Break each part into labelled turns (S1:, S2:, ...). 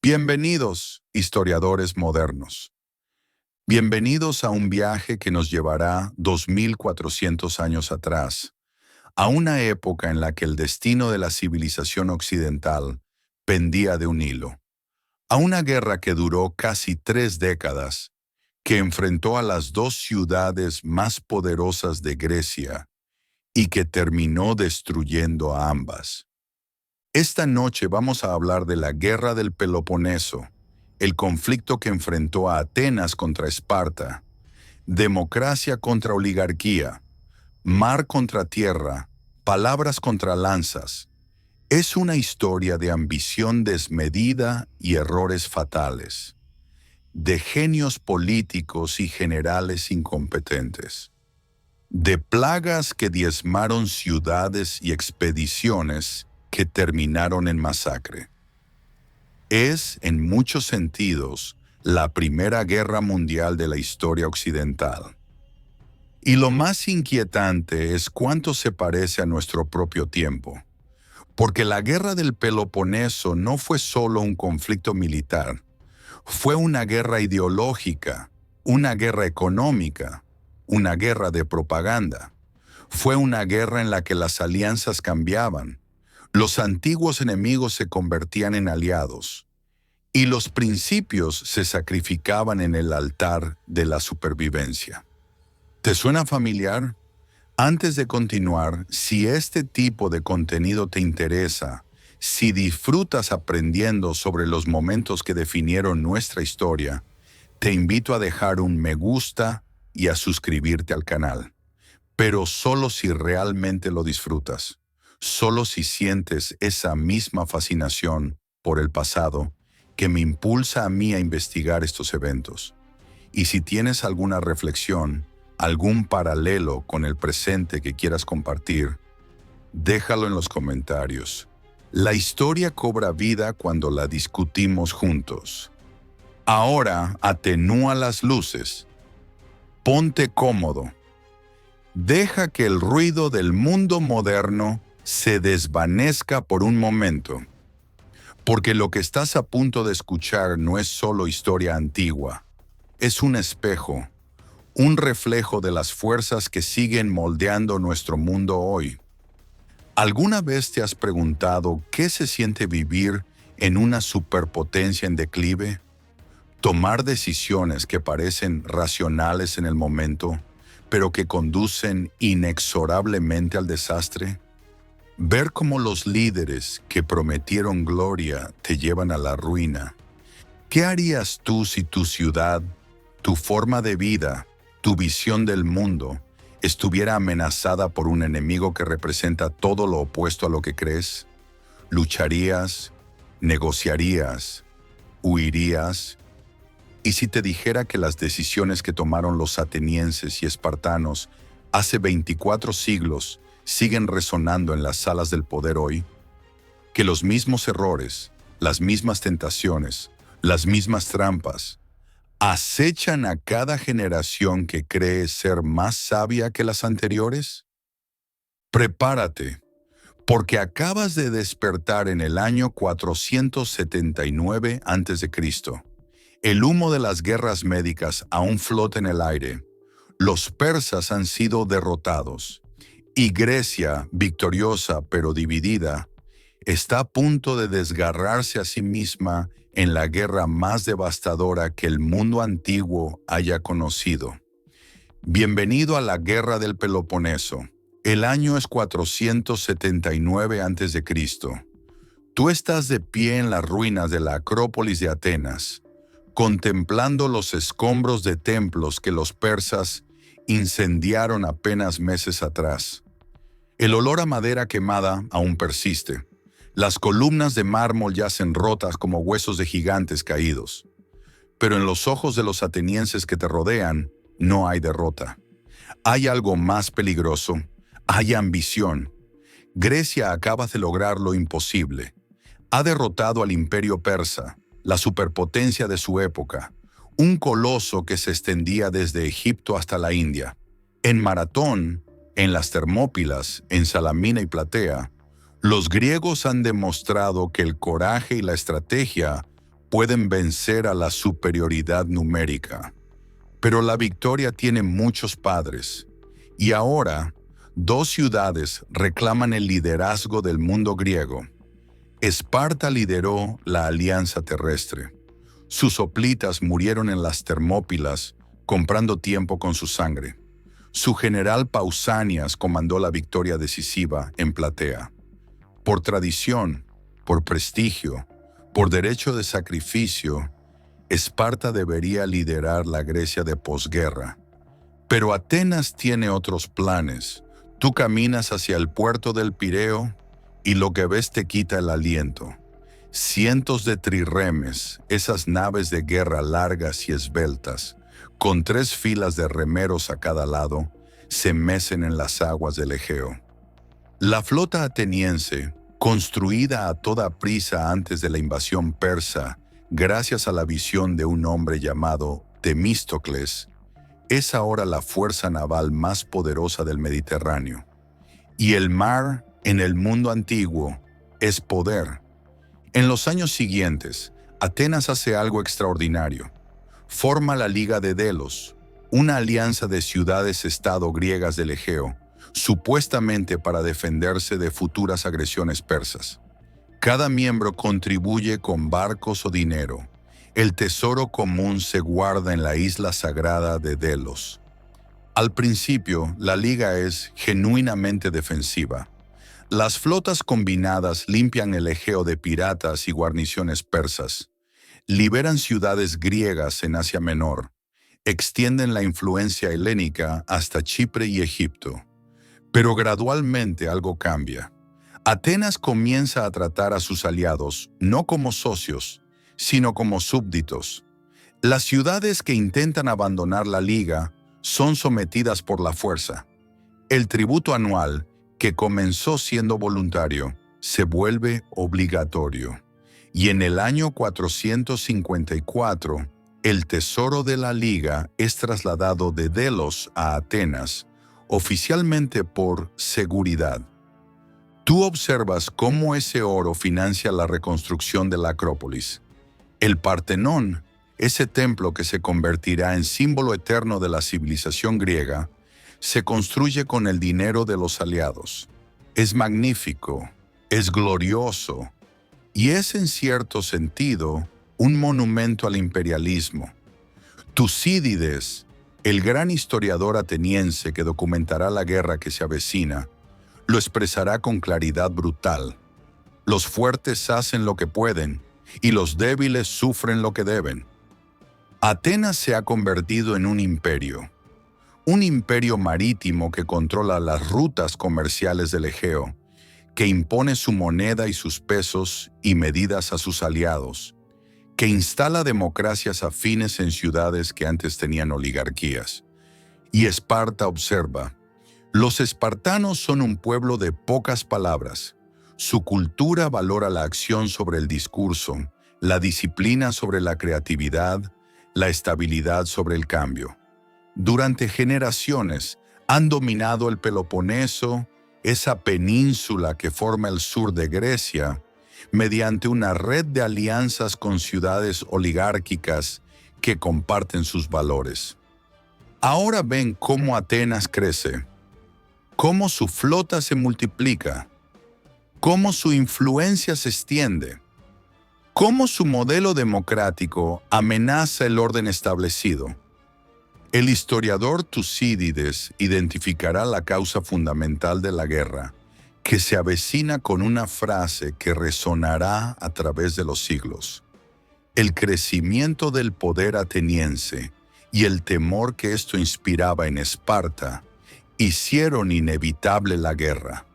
S1: Bienvenidos, historiadores modernos. Bienvenidos a un viaje que nos llevará 2400 años atrás, a una época en la que el destino de la civilización occidental pendía de un hilo, a una guerra que duró casi 3 décadas, que enfrentó a las dos ciudades más poderosas de Grecia y que terminó destruyendo a ambas. Esta noche vamos a hablar de la Guerra del Peloponeso, el conflicto que enfrentó a Atenas contra Esparta, democracia contra oligarquía, mar contra tierra, palabras contra lanzas. Es una historia de ambición desmedida y errores fatales, de genios políticos y generales incompetentes, de plagas que diezmaron ciudades y expediciones que terminaron en masacre. Es, en muchos sentidos, la primera guerra mundial de la historia occidental. Y lo más inquietante es cuánto se parece a nuestro propio tiempo, porque la guerra del Peloponeso no fue solo un conflicto militar, fue una guerra ideológica, una guerra económica, una guerra de propaganda. Fue una guerra en la que las alianzas cambiaban, los antiguos enemigos se convertían en aliados, y los principios se sacrificaban en el altar de la supervivencia. ¿Te suena familiar? Antes de continuar, si este tipo de contenido te interesa, si disfrutas aprendiendo sobre los momentos que definieron nuestra historia, te invito a dejar un me gusta y a suscribirte al canal. Pero solo si realmente lo disfrutas, solo si sientes esa misma fascinación por el pasado que me impulsa a mí a investigar estos eventos. Y si tienes alguna reflexión, algún paralelo con el presente que quieras compartir, déjalo en los comentarios. La historia cobra vida cuando la discutimos juntos. Ahora atenúa las luces. Ponte cómodo. Deja que el ruido del mundo moderno se desvanezca por un momento. Porque lo que estás a punto de escuchar no es solo historia antigua, es un espejo, un reflejo de las fuerzas que siguen moldeando nuestro mundo hoy. ¿Alguna vez te has preguntado qué se siente vivir en una superpotencia en declive? Tomar decisiones que parecen racionales en el momento, pero que conducen inexorablemente al desastre. Ver cómo los líderes que prometieron gloria te llevan a la ruina. ¿Qué harías tú si tu ciudad, tu forma de vida, tu visión del mundo estuviera amenazada por un enemigo que representa todo lo opuesto a lo que crees? ¿Lucharías? ¿Negociarías? ¿Huirías? ¿Y si te dijera que las decisiones que tomaron los atenienses y espartanos hace 24 siglos siguen resonando en las salas del poder hoy? Que los mismos errores, las mismas tentaciones, las mismas trampas, acechan a cada generación que cree ser más sabia que las anteriores? Prepárate, porque acabas de despertar en el año 479 a.C. El humo de las guerras médicas aún flota en el aire. Los persas han sido derrotados, y Grecia, victoriosa pero dividida, está a punto de desgarrarse a sí misma en la guerra más devastadora que el mundo antiguo haya conocido. Bienvenido a la Guerra del Peloponeso. El año es 479 a.C. Tú estás de pie en las ruinas de la Acrópolis de Atenas, contemplando los escombros de templos que los persas incendiaron apenas meses atrás. El olor a madera quemada aún persiste. Las columnas de mármol yacen rotas como huesos de gigantes caídos. Pero en los ojos de los atenienses que te rodean, no hay derrota. Hay algo más peligroso. Hay ambición. Grecia acaba de lograr lo imposible. Ha derrotado al imperio persa, la superpotencia de su época, un coloso que se extendía desde Egipto hasta la India. En Maratón, en las Termópilas, en Salamina y Platea, los griegos han demostrado que el coraje y la estrategia pueden vencer a la superioridad numérica. Pero la victoria tiene muchos padres, y ahora 2 ciudades reclaman el liderazgo del mundo griego. Esparta lideró la alianza terrestre. Sus hoplitas murieron en las Termópilas, comprando tiempo con su sangre. Su general Pausanias comandó la victoria decisiva en Platea. Por tradición, por prestigio, por derecho de sacrificio, Esparta debería liderar la Grecia de posguerra. Pero Atenas tiene otros planes. Tú caminas hacia el puerto del Pireo y lo que ves te quita el aliento. Cientos de trirremes, esas naves de guerra largas y esbeltas, con 3 filas de remeros a cada lado, se mecen en las aguas del Egeo. La flota ateniense, construida a toda prisa antes de la invasión persa, gracias a la visión de un hombre llamado Temístocles, es ahora la fuerza naval más poderosa del Mediterráneo. Y el mar, en el mundo antiguo, es poder. En los años siguientes, Atenas hace algo extraordinario. Forma la Liga de Delos, una alianza de ciudades-estado griegas del Egeo, supuestamente para defenderse de futuras agresiones persas. Cada miembro contribuye con barcos o dinero. El tesoro común se guarda en la isla sagrada de Delos. Al principio, la liga es genuinamente defensiva. Las flotas combinadas limpian el Egeo de piratas y guarniciones persas, liberan ciudades griegas en Asia Menor, extienden la influencia helénica hasta Chipre y Egipto. Pero gradualmente algo cambia. Atenas comienza a tratar a sus aliados no como socios, sino como súbditos. Las ciudades que intentan abandonar la liga son sometidas por la fuerza. El tributo anual, que comenzó siendo voluntario, se vuelve obligatorio. Y en el año 454, el tesoro de la liga es trasladado de Delos a Atenas, oficialmente por seguridad. Tú observas cómo ese oro financia la reconstrucción de la Acrópolis. El Partenón, ese templo que se convertirá en símbolo eterno de la civilización griega, se construye con el dinero de los aliados. Es magnífico, es glorioso y es en cierto sentido un monumento al imperialismo. Tucídides, el gran historiador ateniense que documentará la guerra que se avecina, lo expresará con claridad brutal. Los fuertes hacen lo que pueden y los débiles sufren lo que deben. Atenas se ha convertido en un imperio marítimo que controla las rutas comerciales del Egeo, que impone su moneda y sus pesos y medidas a sus aliados, que instala democracias afines en ciudades que antes tenían oligarquías. Y Esparta observa: los espartanos son un pueblo de pocas palabras. Su cultura valora la acción sobre el discurso, la disciplina sobre la creatividad, la estabilidad sobre el cambio. Durante generaciones han dominado el Peloponeso, esa península que forma el sur de Grecia, mediante una red de alianzas con ciudades oligárquicas que comparten sus valores. Ahora ven cómo Atenas crece, cómo su flota se multiplica, cómo su influencia se extiende, cómo su modelo democrático amenaza el orden establecido. El historiador Tucídides identificará la causa fundamental de la guerra, que se avecina con una frase que resonará a través de los siglos. El crecimiento del poder ateniense y el temor que esto inspiraba en Esparta hicieron inevitable la guerra.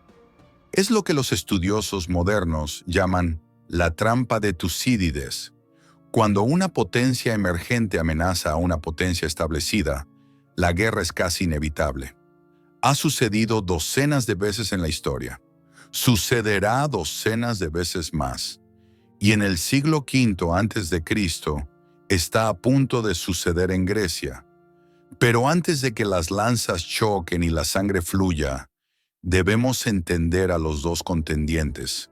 S1: Es lo que los estudiosos modernos llaman la trampa de Tucídides. Cuando una potencia emergente amenaza a una potencia establecida, la guerra es casi inevitable. Ha sucedido docenas de veces en la historia. Sucederá docenas de veces más. Y en el siglo V a.C. está a punto de suceder en Grecia. Pero antes de que las lanzas choquen y la sangre fluya, debemos entender a los dos contendientes,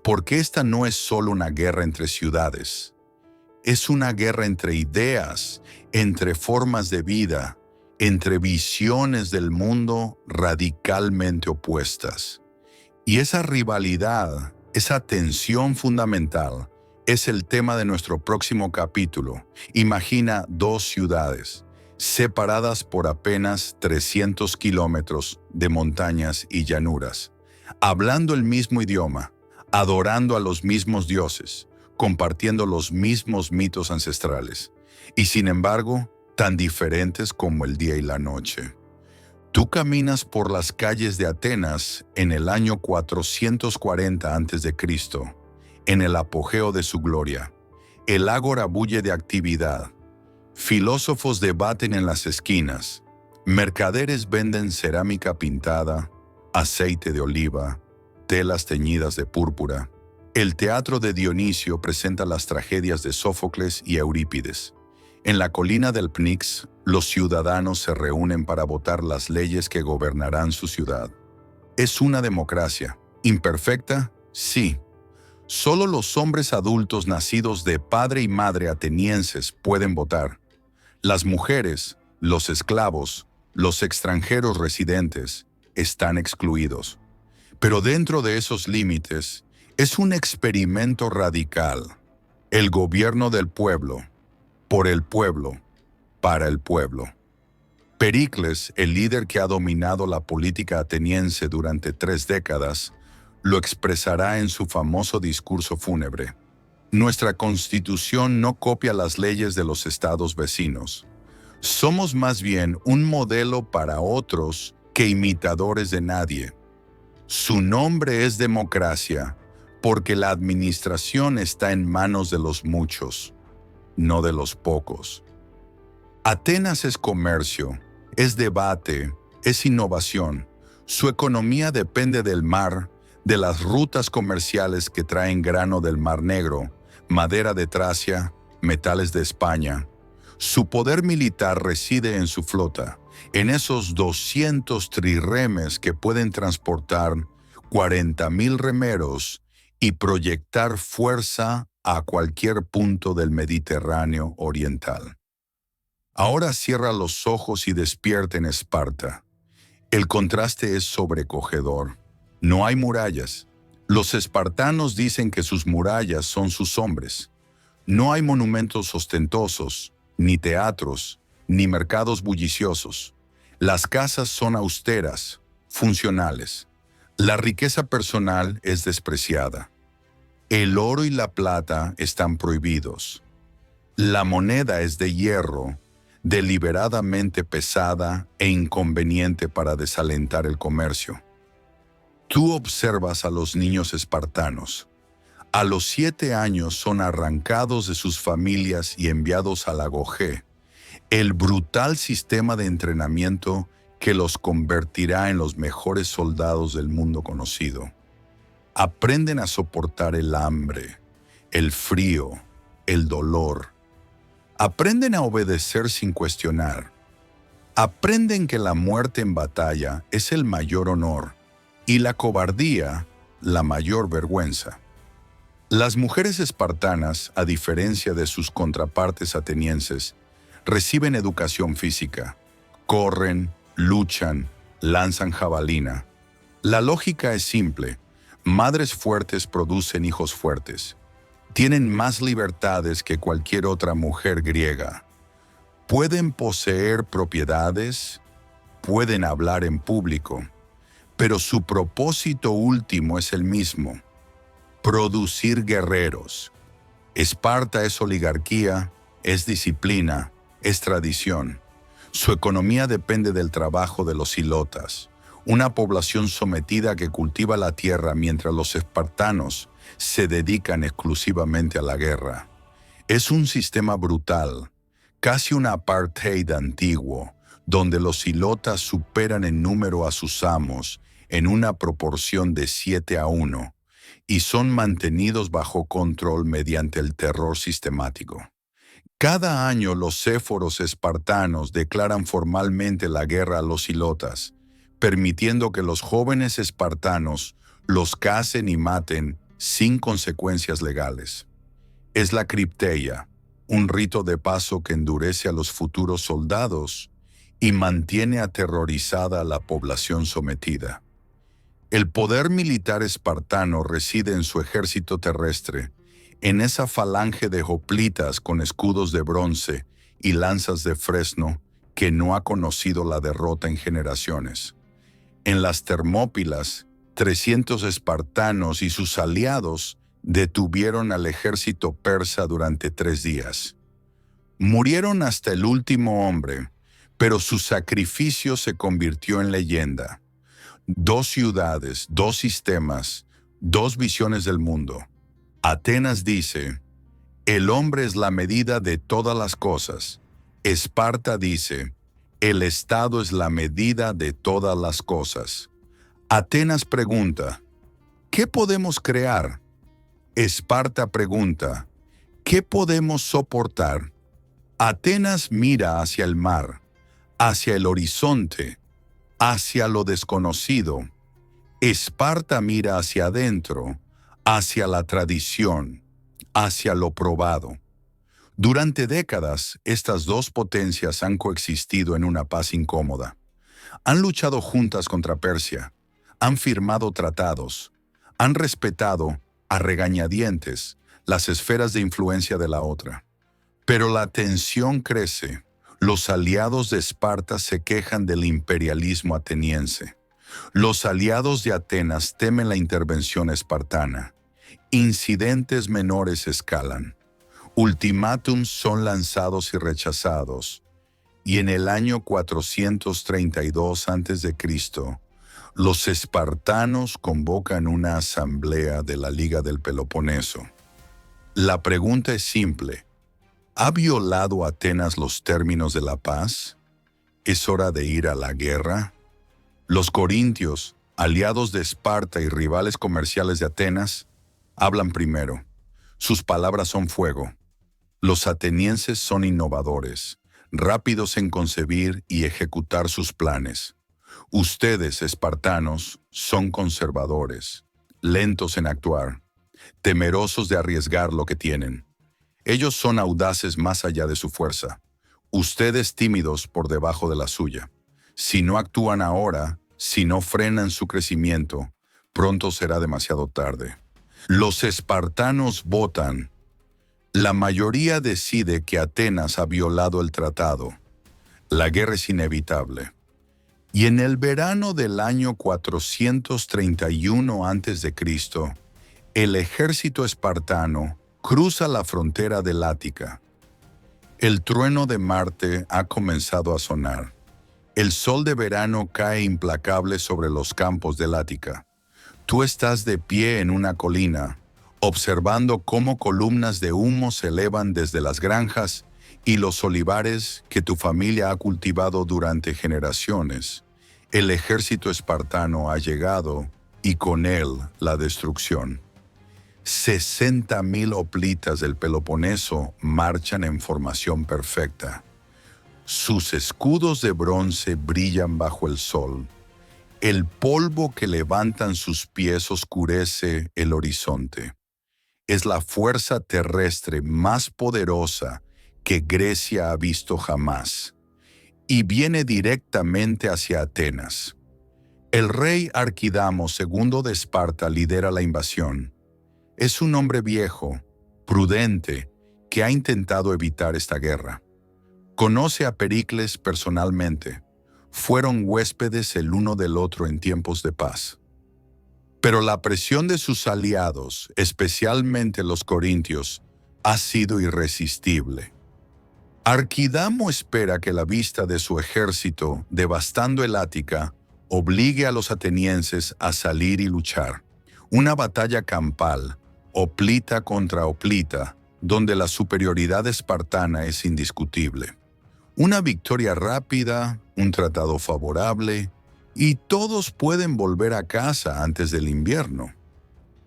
S1: porque esta no es solo una guerra entre ciudades. Es una guerra entre ideas, entre formas de vida, entre visiones del mundo radicalmente opuestas. Y esa rivalidad, esa tensión fundamental, es el tema de nuestro próximo capítulo. Imagina dos ciudades, separadas por apenas 300 kilómetros de montañas y llanuras, hablando el mismo idioma, adorando a los mismos dioses, compartiendo los mismos mitos ancestrales, y sin embargo, tan diferentes como el día y la noche. Tú caminas por las calles de Atenas en el año 440 a.C., en el apogeo de su gloria. El ágora bulle de actividad. Filósofos debaten en las esquinas. Mercaderes venden cerámica pintada, aceite de oliva, telas teñidas de púrpura. El teatro de Dionisio presenta las tragedias de Sófocles y Eurípides. En la colina del Pnyx, los ciudadanos se reúnen para votar las leyes que gobernarán su ciudad. ¿Es una democracia imperfecta? Sí. Solo los hombres adultos nacidos de padre y madre atenienses pueden votar. Las mujeres, los esclavos, los extranjeros residentes están excluidos. Pero dentro de esos límites, es un experimento radical. El gobierno del pueblo, por el pueblo, para el pueblo. Pericles, el líder que ha dominado la política ateniense durante 3 décadas, lo expresará en su famoso discurso fúnebre. Nuestra constitución no copia las leyes de los estados vecinos. Somos más bien un modelo para otros que imitadores de nadie. Su nombre es democracia, porque la administración está en manos de los muchos, no de los pocos. Atenas es comercio, es debate, es innovación. Su economía depende del mar, de las rutas comerciales que traen grano del Mar Negro, madera de Tracia, metales de España. Su poder militar reside en su flota, en esos 200 trirremes que pueden transportar 40,000 remeros y proyectar fuerza a cualquier punto del Mediterráneo oriental. Ahora cierra los ojos y despierta en Esparta. El contraste es sobrecogedor. No hay murallas. Los espartanos dicen que sus murallas son sus hombres. No hay monumentos ostentosos, ni teatros, ni mercados bulliciosos. Las casas son austeras, funcionales. La riqueza personal es despreciada. El oro y la plata están prohibidos. La moneda es de hierro, deliberadamente pesada e inconveniente para desalentar el comercio. Tú observas a los niños espartanos. A los 7 años son arrancados de sus familias y enviados al agogé, el brutal sistema de entrenamiento que los convertirá en los mejores soldados del mundo conocido. Aprenden a soportar el hambre, el frío, el dolor. Aprenden a obedecer sin cuestionar. Aprenden que la muerte en batalla es el mayor honor y la cobardía la mayor vergüenza. Las mujeres espartanas, a diferencia de sus contrapartes atenienses, reciben educación física, corren, luchan, lanzan jabalina. La lógica es simple: madres fuertes producen hijos fuertes. Tienen más libertades que cualquier otra mujer griega. Pueden poseer propiedades, pueden hablar en público, pero su propósito último es el mismo: producir guerreros. Esparta es oligarquía, es disciplina, es tradición. Su economía depende del trabajo de los ilotas, una población sometida que cultiva la tierra mientras los espartanos se dedican exclusivamente a la guerra. Es un sistema brutal, casi un apartheid antiguo, donde los ilotas superan en número a sus amos en una proporción de 7-1 y son mantenidos bajo control mediante el terror sistemático. Cada año los céforos espartanos declaran formalmente la guerra a los ilotas, permitiendo que los jóvenes espartanos los cacen y maten sin consecuencias legales. Es la cripteia, un rito de paso que endurece a los futuros soldados y mantiene aterrorizada a la población sometida. El poder militar espartano reside en su ejército terrestre, en esa falange de hoplitas con escudos de bronce y lanzas de fresno que no ha conocido la derrota en generaciones. En las Termópilas, 300 espartanos y sus aliados detuvieron al ejército persa durante 3 días. Murieron hasta el último hombre, pero su sacrificio se convirtió en leyenda. 2 ciudades, 2 sistemas, 2 visiones del mundo. Atenas dice, el hombre es la medida de todas las cosas. Esparta dice, el Estado es la medida de todas las cosas. Atenas pregunta, ¿qué podemos crear? Esparta pregunta, ¿qué podemos soportar? Atenas mira hacia el mar, hacia el horizonte, hacia lo desconocido. Esparta mira hacia adentro, hacia la tradición, hacia lo probado. Durante décadas, estas 2 potencias han coexistido en una paz incómoda. Han luchado juntas contra Persia, han firmado tratados, han respetado, a regañadientes, las esferas de influencia de la otra. Pero la tensión crece. Los aliados de Esparta se quejan del imperialismo ateniense. Los aliados de Atenas temen la intervención espartana. Incidentes menores escalan. Ultimátums son lanzados y rechazados. Y en el año 432 a.C., los espartanos convocan una asamblea de la Liga del Peloponeso. La pregunta es simple. ¿Ha violado Atenas los términos de la paz? ¿Es hora de ir a la guerra? Los corintios, aliados de Esparta y rivales comerciales de Atenas, hablan primero. Sus palabras son fuego. Los atenienses son innovadores, rápidos en concebir y ejecutar sus planes. Ustedes, espartanos, son conservadores, lentos en actuar, temerosos de arriesgar lo que tienen. Ellos son audaces más allá de su fuerza. Ustedes tímidos por debajo de la suya. Si no actúan ahora, si no frenan su crecimiento, pronto será demasiado tarde. Los espartanos votan. La mayoría decide que Atenas ha violado el tratado. La guerra es inevitable. Y en el verano del año 431 a.C., el ejército espartano cruza la frontera del Ática. El trueno de Marte ha comenzado a sonar. El sol de verano cae implacable sobre los campos del Ática. Tú estás de pie en una colina, observando cómo columnas de humo se elevan desde las granjas y los olivares que tu familia ha cultivado durante generaciones. El ejército espartano ha llegado y con él la destrucción. 60.000 hoplitas del Peloponeso marchan en formación perfecta. Sus escudos de bronce brillan bajo el sol. El polvo que levantan sus pies oscurece el horizonte. Es la fuerza terrestre más poderosa que Grecia ha visto jamás, y viene directamente hacia Atenas. El rey Arquidamo II de Esparta lidera la invasión. Es un hombre viejo, prudente, que ha intentado evitar esta guerra. Conoce a Pericles personalmente. Fueron huéspedes el uno del otro en tiempos de paz. Pero la presión de sus aliados, especialmente los corintios, ha sido irresistible. Arquidamo espera que la vista de su ejército devastando el Ática obligue a los atenienses a salir y luchar. Una batalla campal, hoplita contra hoplita, donde la superioridad espartana es indiscutible. Una victoria rápida, un tratado favorable, y todos pueden volver a casa antes del invierno.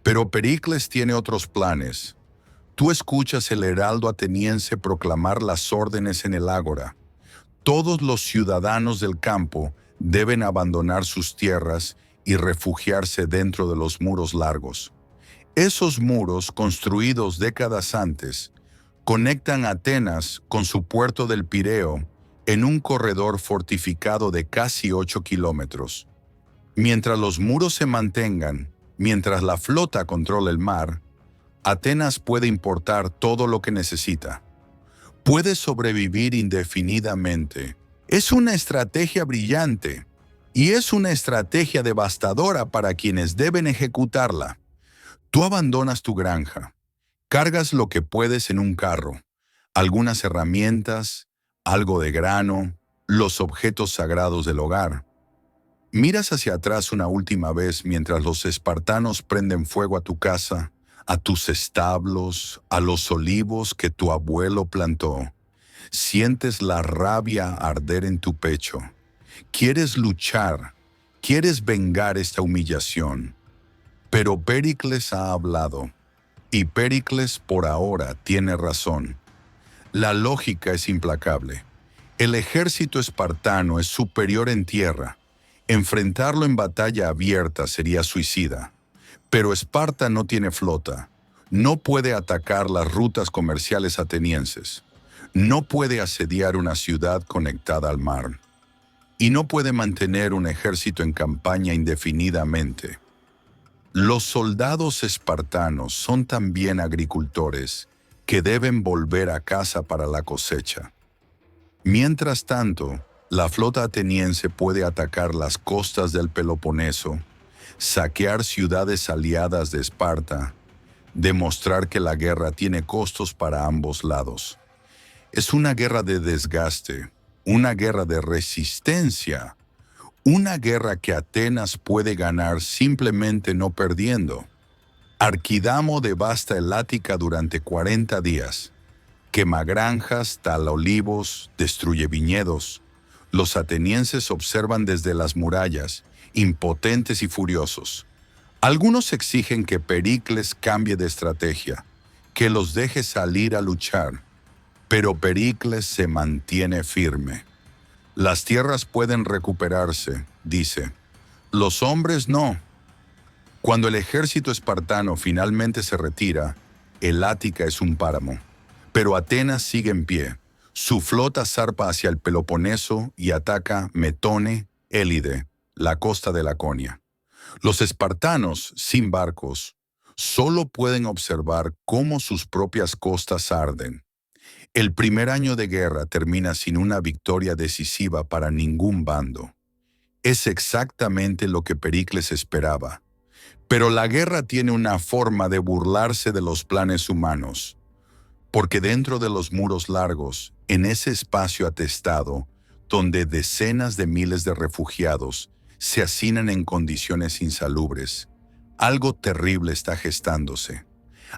S1: Pero Pericles tiene otros planes. Tú escuchas el heraldo ateniense proclamar las órdenes en el ágora. Todos los ciudadanos del campo deben abandonar sus tierras y refugiarse dentro de los muros largos. Esos muros, construidos décadas antes, Conectan Atenas con su puerto del Pireo en un corredor fortificado de casi 8 kilómetros. Mientras los muros se mantengan, mientras la flota controla el mar, Atenas puede importar todo lo que necesita. Puede sobrevivir indefinidamente. Es una estrategia brillante y es una estrategia devastadora para quienes deben ejecutarla. Tú abandonas tu granja, cargas lo que puedes en un carro, algunas herramientas, algo de grano, los objetos sagrados del hogar. Miras hacia atrás una última vez mientras los espartanos prenden fuego a tu casa, a tus establos, a los olivos que tu abuelo plantó. Sientes la rabia arder en tu pecho. Quieres luchar, quieres vengar esta humillación. Pero Péricles ha hablado, y Péricles por ahora tiene razón. La lógica es implacable. El ejército espartano es superior en tierra. Enfrentarlo en batalla abierta sería suicida. Pero Esparta no tiene flota. No puede atacar las rutas comerciales atenienses. No puede asediar una ciudad conectada al mar. Y no puede mantener un ejército en campaña indefinidamente. Los soldados espartanos son también agricultores que deben volver a casa para la cosecha. Mientras tanto, la flota ateniense puede atacar las costas del Peloponeso, saquear ciudades aliadas de Esparta, demostrar que la guerra tiene costos para ambos lados. Es una guerra de desgaste, una guerra de resistencia, una guerra que Atenas puede ganar simplemente no perdiendo. Arquidamo devasta el Ática durante 40 días. Quema granjas, tala olivos, destruye viñedos. Los atenienses observan desde las murallas, impotentes y furiosos. Algunos exigen que Pericles cambie de estrategia, que los deje salir a luchar. Pero Pericles se mantiene firme. Las tierras pueden recuperarse, dice. Los hombres no. Cuando el ejército espartano finalmente se retira, el Ática es un páramo. Pero Atenas sigue en pie. Su flota zarpa hacia el Peloponeso y ataca Metone, Élide, la costa de Laconia. Los espartanos, sin barcos, solo pueden observar cómo sus propias costas arden. El primer año de guerra termina sin una victoria decisiva para ningún bando. Es exactamente lo que Pericles esperaba. Pero la guerra tiene una forma de burlarse de los planes humanos. Porque dentro de los muros largos, en ese espacio atestado, donde decenas de miles de refugiados se hacinan en condiciones insalubres, algo terrible está gestándose.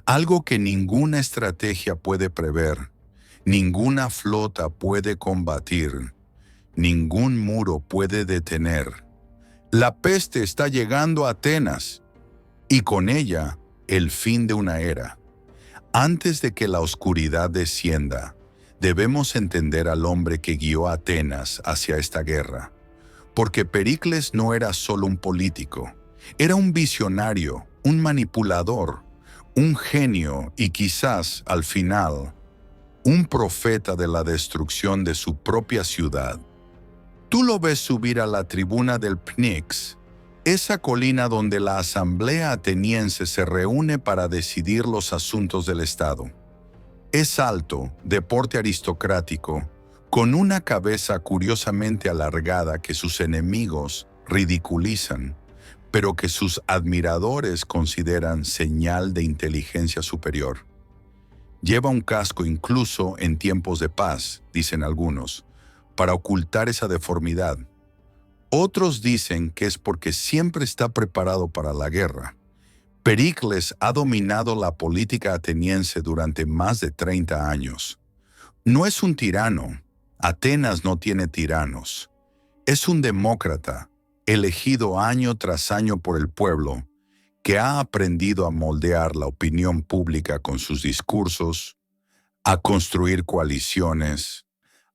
S1: Algo que ninguna estrategia puede prever, ninguna flota puede combatir, ningún muro puede detener. La peste está llegando a Atenas, y con ella el fin de una era. Antes de que la oscuridad descienda, debemos entender al hombre que guió a Atenas hacia esta guerra, porque Pericles no era solo un político, era un visionario, un manipulador, un genio y quizás, al final, un profeta de la destrucción de su propia ciudad. Tú lo ves subir a la tribuna del Pnyx, esa colina donde la asamblea ateniense se reúne para decidir los asuntos del Estado. Es alto, de porte aristocrático, con una cabeza curiosamente alargada que sus enemigos ridiculizan, pero que sus admiradores consideran señal de inteligencia superior. Lleva un casco incluso en tiempos de paz, dicen algunos, para ocultar esa deformidad. Otros dicen que es porque siempre está preparado para la guerra. Pericles ha dominado la política ateniense durante más de 30 años. No es un tirano. Atenas no tiene tiranos. Es un demócrata, elegido año tras año por el pueblo, que ha aprendido a moldear la opinión pública con sus discursos, a construir coaliciones,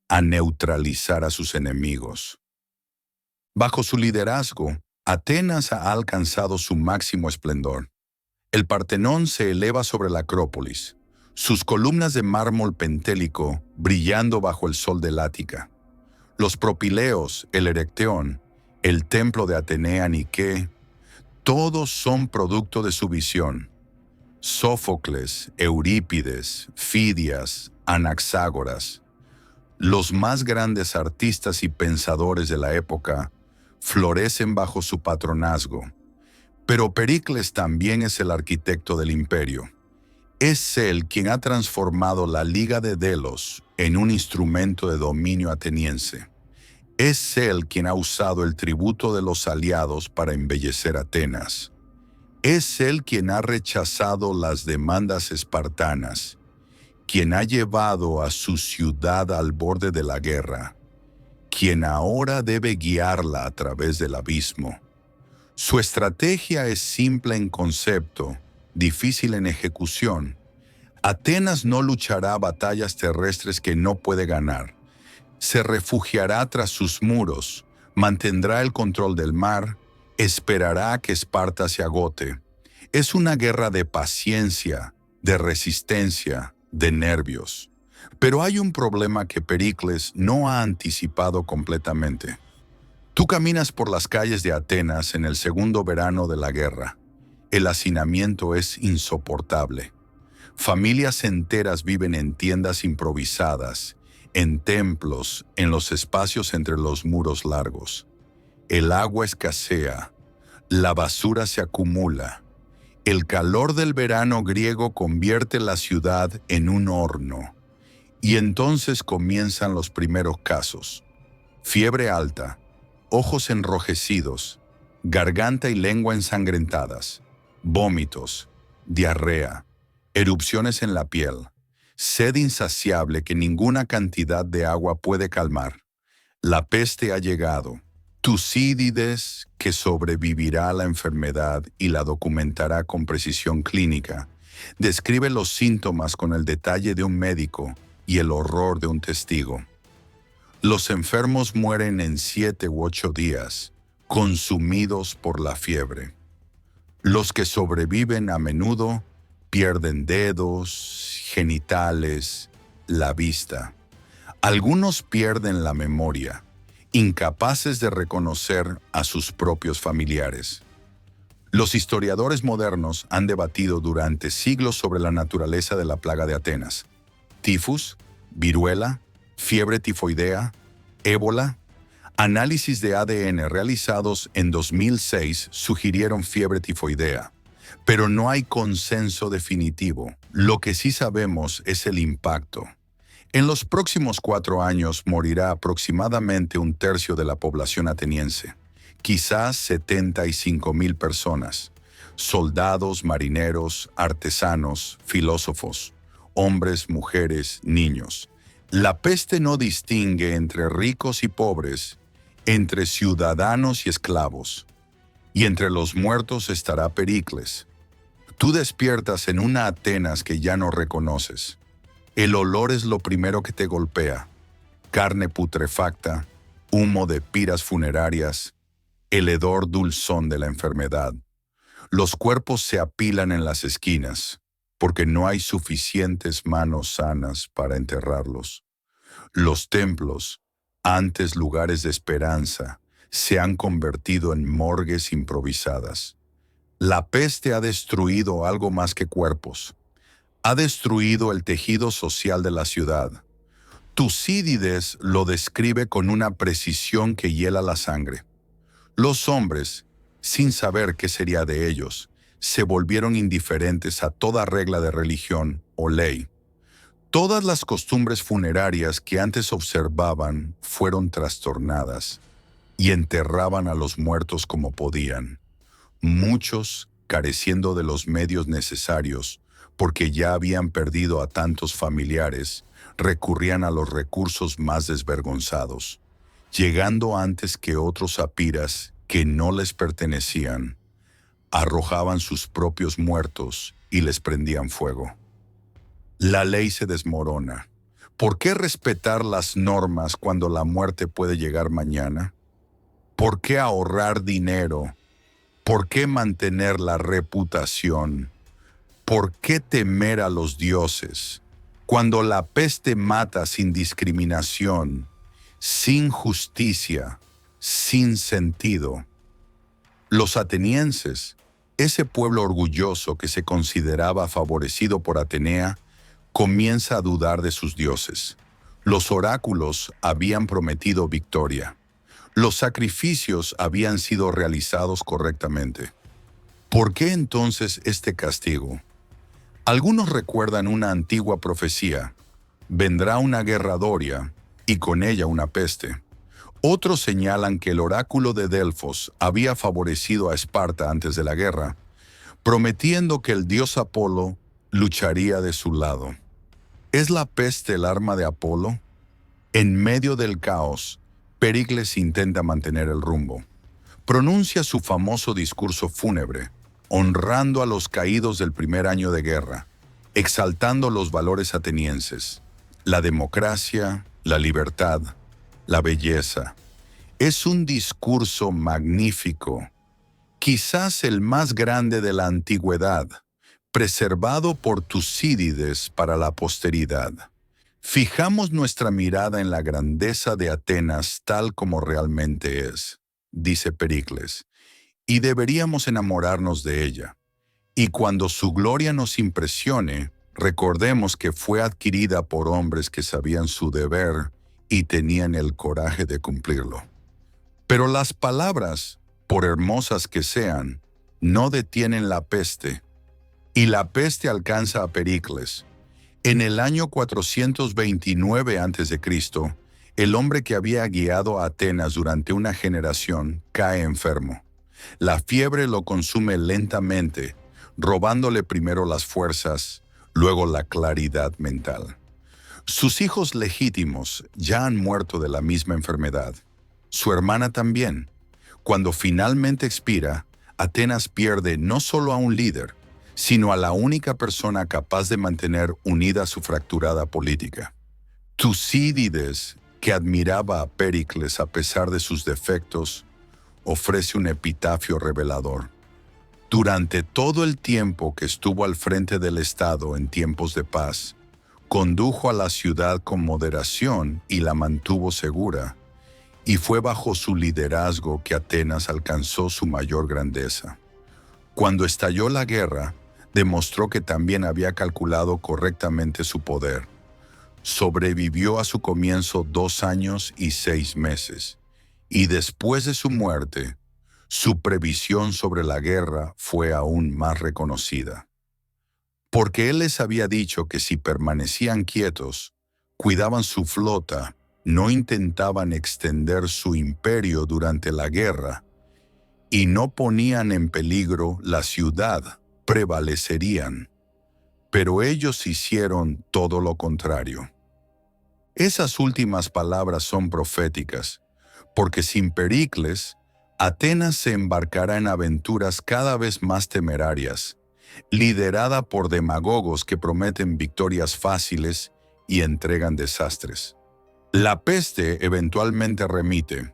S1: a neutralizar a sus enemigos. Bajo su liderazgo, Atenas ha alcanzado su máximo esplendor. El Partenón se eleva sobre la Acrópolis. sus columnas de mármol pentélico brillando bajo el sol del Ática, los propileos, el Erecteón, el templo de Atenea Nike, todos son producto de su visión. Sófocles, Eurípides, Fidias, Anaxágoras, los más grandes artistas y pensadores de la época, florecen bajo su patronazgo. Pero Pericles también es el arquitecto del imperio. Es él quien ha transformado la Liga de Delos en un instrumento de dominio ateniense. Es él quien ha usado el tributo de los aliados para embellecer Atenas. Es él quien ha rechazado las demandas espartanas, quien ha llevado a su ciudad al borde de la guerra, quien ahora debe guiarla a través del abismo. Su estrategia es simple en concepto, difícil en ejecución. Atenas no luchará batallas terrestres que no puede ganar. Se refugiará tras sus muros, mantendrá el control del mar, esperará a que Esparta se agote. Es una guerra de paciencia, de resistencia, de nervios. Pero hay un problema que Pericles no ha anticipado completamente. Tú caminas por las calles de Atenas en el segundo verano de la guerra. El hacinamiento es insoportable. Familias enteras viven en tiendas improvisadas, en templos, en los espacios entre los muros largos. El agua escasea, la basura se acumula. El calor del verano griego convierte la ciudad en un horno. Y entonces comienzan los primeros casos. Fiebre alta, ojos enrojecidos, garganta y lengua ensangrentadas, vómitos, diarrea, erupciones en la piel, sed insaciable que ninguna cantidad de agua puede calmar. La peste ha llegado. Tucídides, que sobrevivirá a la enfermedad y la documentará con precisión clínica, describe los síntomas con el detalle de un médico y el horror de un testigo. Los enfermos mueren en 7 u 8 días, consumidos por la fiebre. Los que sobreviven a menudo pierden dedos, genitales, la vista. Algunos pierden la memoria, incapaces de reconocer a sus propios familiares. Los historiadores modernos han debatido durante siglos sobre la naturaleza de la plaga de Atenas. Tifus, viruela, fiebre tifoidea, ébola. Análisis de ADN realizados en 2006 sugirieron fiebre tifoidea, pero no hay consenso definitivo. Lo que sí sabemos es el impacto. En los próximos 4 años morirá aproximadamente 1/3 de la población ateniense, quizás 75,000 personas, soldados, marineros, artesanos, filósofos, hombres, mujeres, niños. La peste no distingue entre ricos y pobres, entre ciudadanos y esclavos, y entre los muertos estará Pericles. Tú despiertas en una Atenas que ya no reconoces. El olor es lo primero que te golpea. Carne putrefacta, humo de piras funerarias, el hedor dulzón de la enfermedad. Los cuerpos se apilan en las esquinas, porque no hay suficientes manos sanas para enterrarlos. Los templos, antes lugares de esperanza, se han convertido en morgues improvisadas. La peste ha destruido algo más que cuerpos. Ha destruido el tejido social de la ciudad. Tucídides lo describe con una precisión que hiela la sangre. Los hombres, sin saber qué sería de ellos, se volvieron indiferentes a toda regla de religión o ley. Todas las costumbres funerarias que antes observaban fueron trastornadas y enterraban a los muertos como podían. Muchos, careciendo de los medios necesarios, porque ya habían perdido a tantos familiares, recurrían a los recursos más desvergonzados, llegando antes que otros a piras que no les pertenecían. Arrojaban sus propios muertos y les prendían fuego. La ley se desmorona. ¿Por qué respetar las normas cuando la muerte puede llegar mañana? ¿Por qué ahorrar dinero? ¿Por qué mantener la reputación? ¿Por qué temer a los dioses cuando la peste mata sin discriminación, sin justicia, sin sentido? Los atenienses, ese pueblo orgulloso que se consideraba favorecido por Atenea, comienza a dudar de sus dioses. Los oráculos habían prometido victoria. Los sacrificios habían sido realizados correctamente. ¿Por qué entonces este castigo? Algunos recuerdan una antigua profecía: vendrá una guerra doria y con ella una peste. Otros señalan que el oráculo de Delfos había favorecido a Esparta antes de la guerra, prometiendo que el dios Apolo lucharía de su lado. ¿Es la peste el arma de Apolo? En medio del caos, Pericles intenta mantener el rumbo. Pronuncia su famoso discurso fúnebre, honrando a los caídos del primer año de guerra, exaltando los valores atenienses, la democracia, la libertad, la belleza. Es un discurso magnífico, quizás el más grande de la antigüedad, preservado por Tucídides para la posteridad. Fijamos nuestra mirada en la grandeza de Atenas tal como realmente es, dice Pericles, y deberíamos enamorarnos de ella. Y cuando su gloria nos impresione, recordemos que fue adquirida por hombres que sabían su deber y tenían el coraje de cumplirlo. Pero las palabras, por hermosas que sean, no detienen la peste, y la peste alcanza a Pericles. En el año 429 a.C., el hombre que había guiado a Atenas durante una generación cae enfermo. La fiebre lo consume lentamente, robándole primero las fuerzas, luego la claridad mental. Sus hijos legítimos ya han muerto de la misma enfermedad. Su hermana también. Cuando finalmente expira, Atenas pierde no solo a un líder, sino a la única persona capaz de mantener unida su fracturada política. Tucídides, que admiraba a Pericles a pesar de sus defectos, ofrece un epitafio revelador. Durante todo el tiempo que estuvo al frente del Estado en tiempos de paz, condujo a la ciudad con moderación y la mantuvo segura, y fue bajo su liderazgo que Atenas alcanzó su mayor grandeza. Cuando estalló la guerra, demostró que también había calculado correctamente su poder. Sobrevivió a su comienzo 2 años y 6 meses, y después de su muerte, su previsión sobre la guerra fue aún más reconocida. Porque él les había dicho que si permanecían quietos, cuidaban su flota, no intentaban extender su imperio durante la guerra, y no ponían en peligro la ciudad, prevalecerían. Pero ellos hicieron todo lo contrario. Esas últimas palabras son proféticas, porque sin Pericles, Atenas se embarcará en aventuras cada vez más temerarias, liderada por demagogos que prometen victorias fáciles y entregan desastres. La peste eventualmente remite.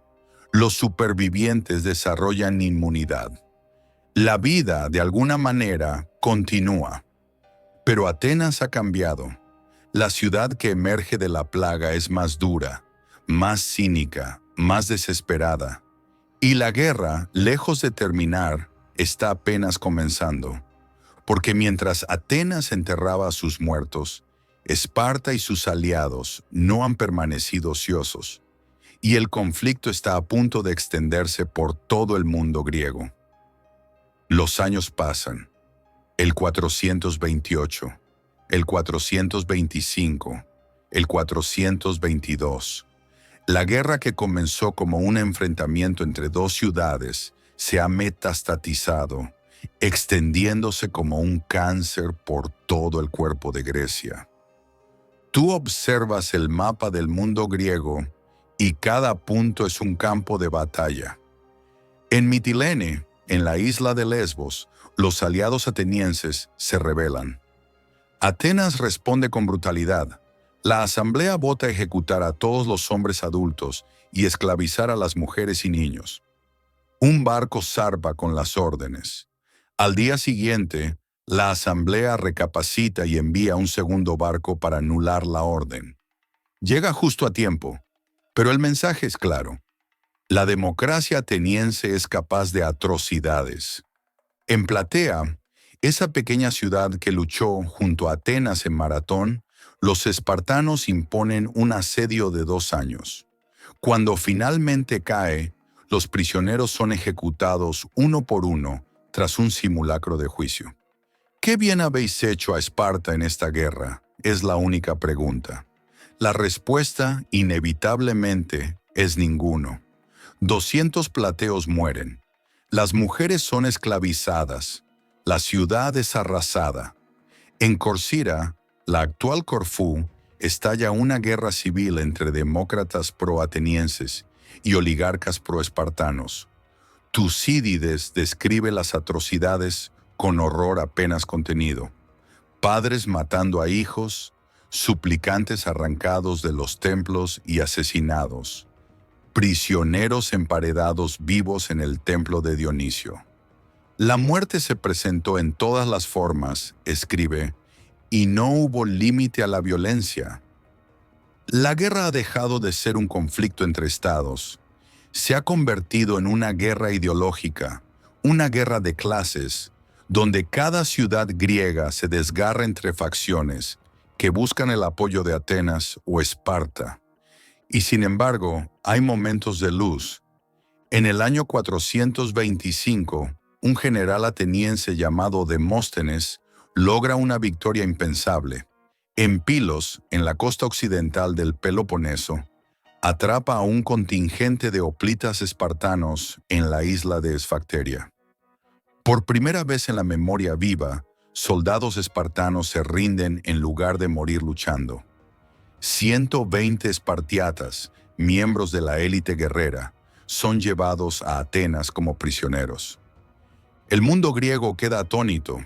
S1: Los supervivientes desarrollan inmunidad. La vida, de alguna manera, continúa. Pero Atenas ha cambiado. La ciudad que emerge de la plaga es más dura, más cínica, más desesperada. Y la guerra, lejos de terminar, está apenas comenzando. Porque mientras Atenas enterraba a sus muertos, Esparta y sus aliados no han permanecido ociosos, y el conflicto está a punto de extenderse por todo el mundo griego. Los años pasan, el 428, el 425, el 422. La guerra que comenzó como un enfrentamiento entre 2 ciudades se ha metastatizado, extendiéndose como un cáncer por todo el cuerpo de Grecia. Tú observas el mapa del mundo griego y cada punto es un campo de batalla. En Mitilene, en la isla de Lesbos, los aliados atenienses se rebelan. Atenas responde con brutalidad. La asamblea vota ejecutar a todos los hombres adultos y esclavizar a las mujeres y niños. Un barco zarpa con las órdenes. Al día siguiente, La asamblea recapacita y envía un segundo barco para anular la orden. Llega justo a tiempo, pero el mensaje es claro. La democracia ateniense es capaz de atrocidades. En Platea, esa pequeña ciudad que luchó junto a Atenas en Maratón, los espartanos imponen un asedio de 2 años. Cuando finalmente cae, los prisioneros son ejecutados uno por uno tras un simulacro de juicio. ¿Qué bien habéis hecho a Esparta en esta guerra? Es la única pregunta. La respuesta, inevitablemente, es ninguno. 200 plateos mueren. Las mujeres son esclavizadas. La ciudad es arrasada. En Corcira, la actual Corfú, estalla una guerra civil entre demócratas pro-atenienses y oligarcas pro-espartanos. Tucídides describe las atrocidades con horror apenas contenido. Padres matando a hijos, suplicantes arrancados de los templos y asesinados, prisioneros emparedados vivos en el templo de Dionisio. La muerte se presentó en todas las formas, escribe, y no hubo límite a la violencia. La guerra ha dejado de ser un conflicto entre estados. Se ha convertido en una guerra ideológica, una guerra de clases, donde cada ciudad griega se desgarra entre facciones que buscan el apoyo de Atenas o Esparta. Y sin embargo, hay momentos de luz. En el año 425, un general ateniense llamado Demóstenes logra una victoria impensable. En Pilos, en la costa occidental del Peloponeso, atrapa a un contingente de hoplitas espartanos en la isla de Esfacteria. Por primera vez en la memoria viva, soldados espartanos se rinden en lugar de morir luchando. 120 espartiatas, miembros de la élite guerrera, son llevados a Atenas como prisioneros. El mundo griego queda atónito.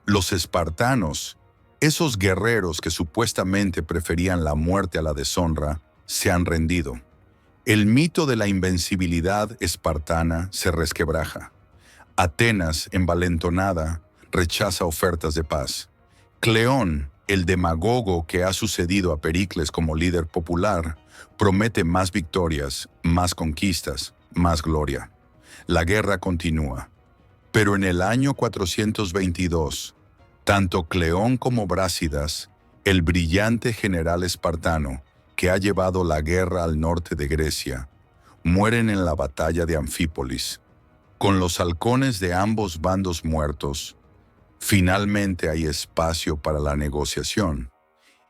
S1: Los espartanos, esos guerreros que supuestamente preferían la muerte a la deshonra, se han rendido. El mito de la invencibilidad espartana se resquebraja. Atenas, envalentonada, rechaza ofertas de paz. Cleón, el demagogo que ha sucedido a Pericles como líder popular, promete más victorias, más conquistas, más gloria. La guerra continúa. Pero en el año 422, tanto Cleón como Brásidas, el brillante general espartano que ha llevado la guerra al norte de Grecia, mueren en la batalla de Anfípolis. Con los halcones de ambos bandos muertos, finalmente hay espacio para la negociación.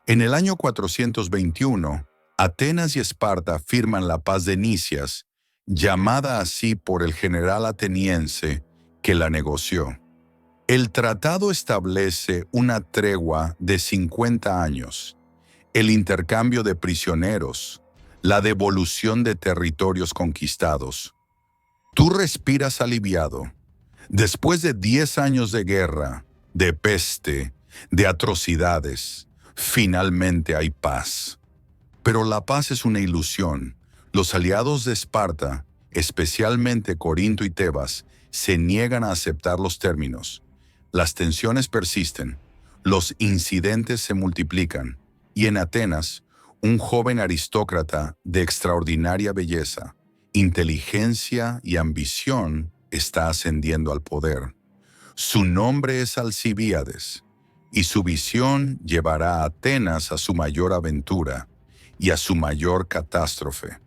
S1: En el año 421, Atenas y Esparta firman la paz de Nicias, llamada así por el general ateniense que la negoció. El tratado establece una tregua de 50 años, el intercambio de prisioneros, la devolución de territorios conquistados. Tú respiras aliviado. Después de 10 años de guerra, de peste, de atrocidades, finalmente hay paz. Pero la paz es una ilusión. Los aliados de Esparta, especialmente Corinto y Tebas, se niegan a aceptar los términos. Las tensiones persisten, los incidentes se multiplican, y en Atenas, un joven aristócrata de extraordinaria belleza, inteligencia y ambición está ascendiendo al poder. Su nombre es Alcibíades, y su visión llevará a Atenas a su mayor aventura y a su mayor catástrofe.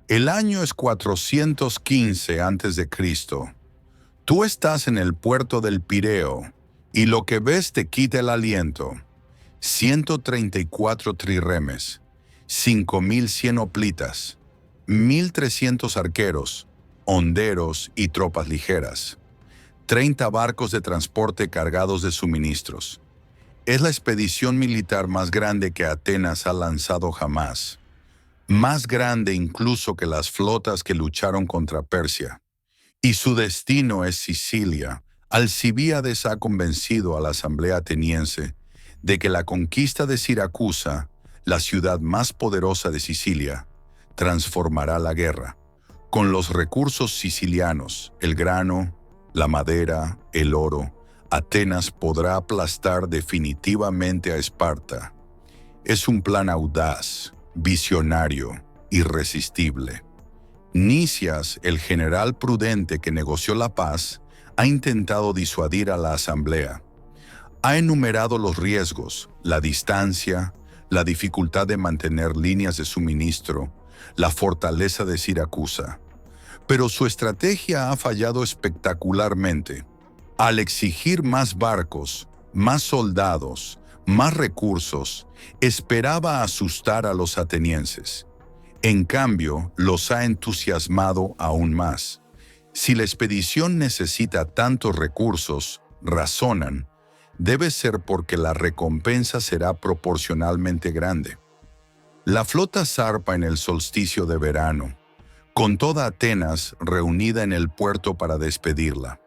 S1: El año es 415 a.C. Tú estás en el puerto del Pireo, y lo que ves te quita el aliento. 134 trirremes, 5.100 hoplitas, 1.300 arqueros, honderos y tropas ligeras, 30 barcos de transporte cargados de suministros. Es la expedición militar más grande que Atenas ha lanzado jamás, más grande incluso que las flotas que lucharon contra Persia. Y su destino es Sicilia. Alcibíades ha convencido a la asamblea ateniense de que la conquista de Siracusa, la ciudad más poderosa de Sicilia, transformará la guerra. Con los recursos sicilianos, el grano, la madera, el oro, Atenas podrá aplastar definitivamente a Esparta. Es un plan audaz, visionario, irresistible. Nicias, el general prudente que negoció la paz, ha intentado disuadir a la asamblea. Ha enumerado los riesgos, la distancia, la dificultad de mantener líneas de suministro, la fortaleza de Siracusa. Pero su estrategia ha fallado espectacularmente. Al exigir más barcos, más soldados, más recursos, esperaba asustar a los atenienses. En cambio, los ha entusiasmado aún más. Si la expedición necesita tantos recursos, razonan, debe ser porque la recompensa será proporcionalmente grande. La flota zarpa en el solsticio de verano, con toda Atenas reunida en el puerto para despedirla.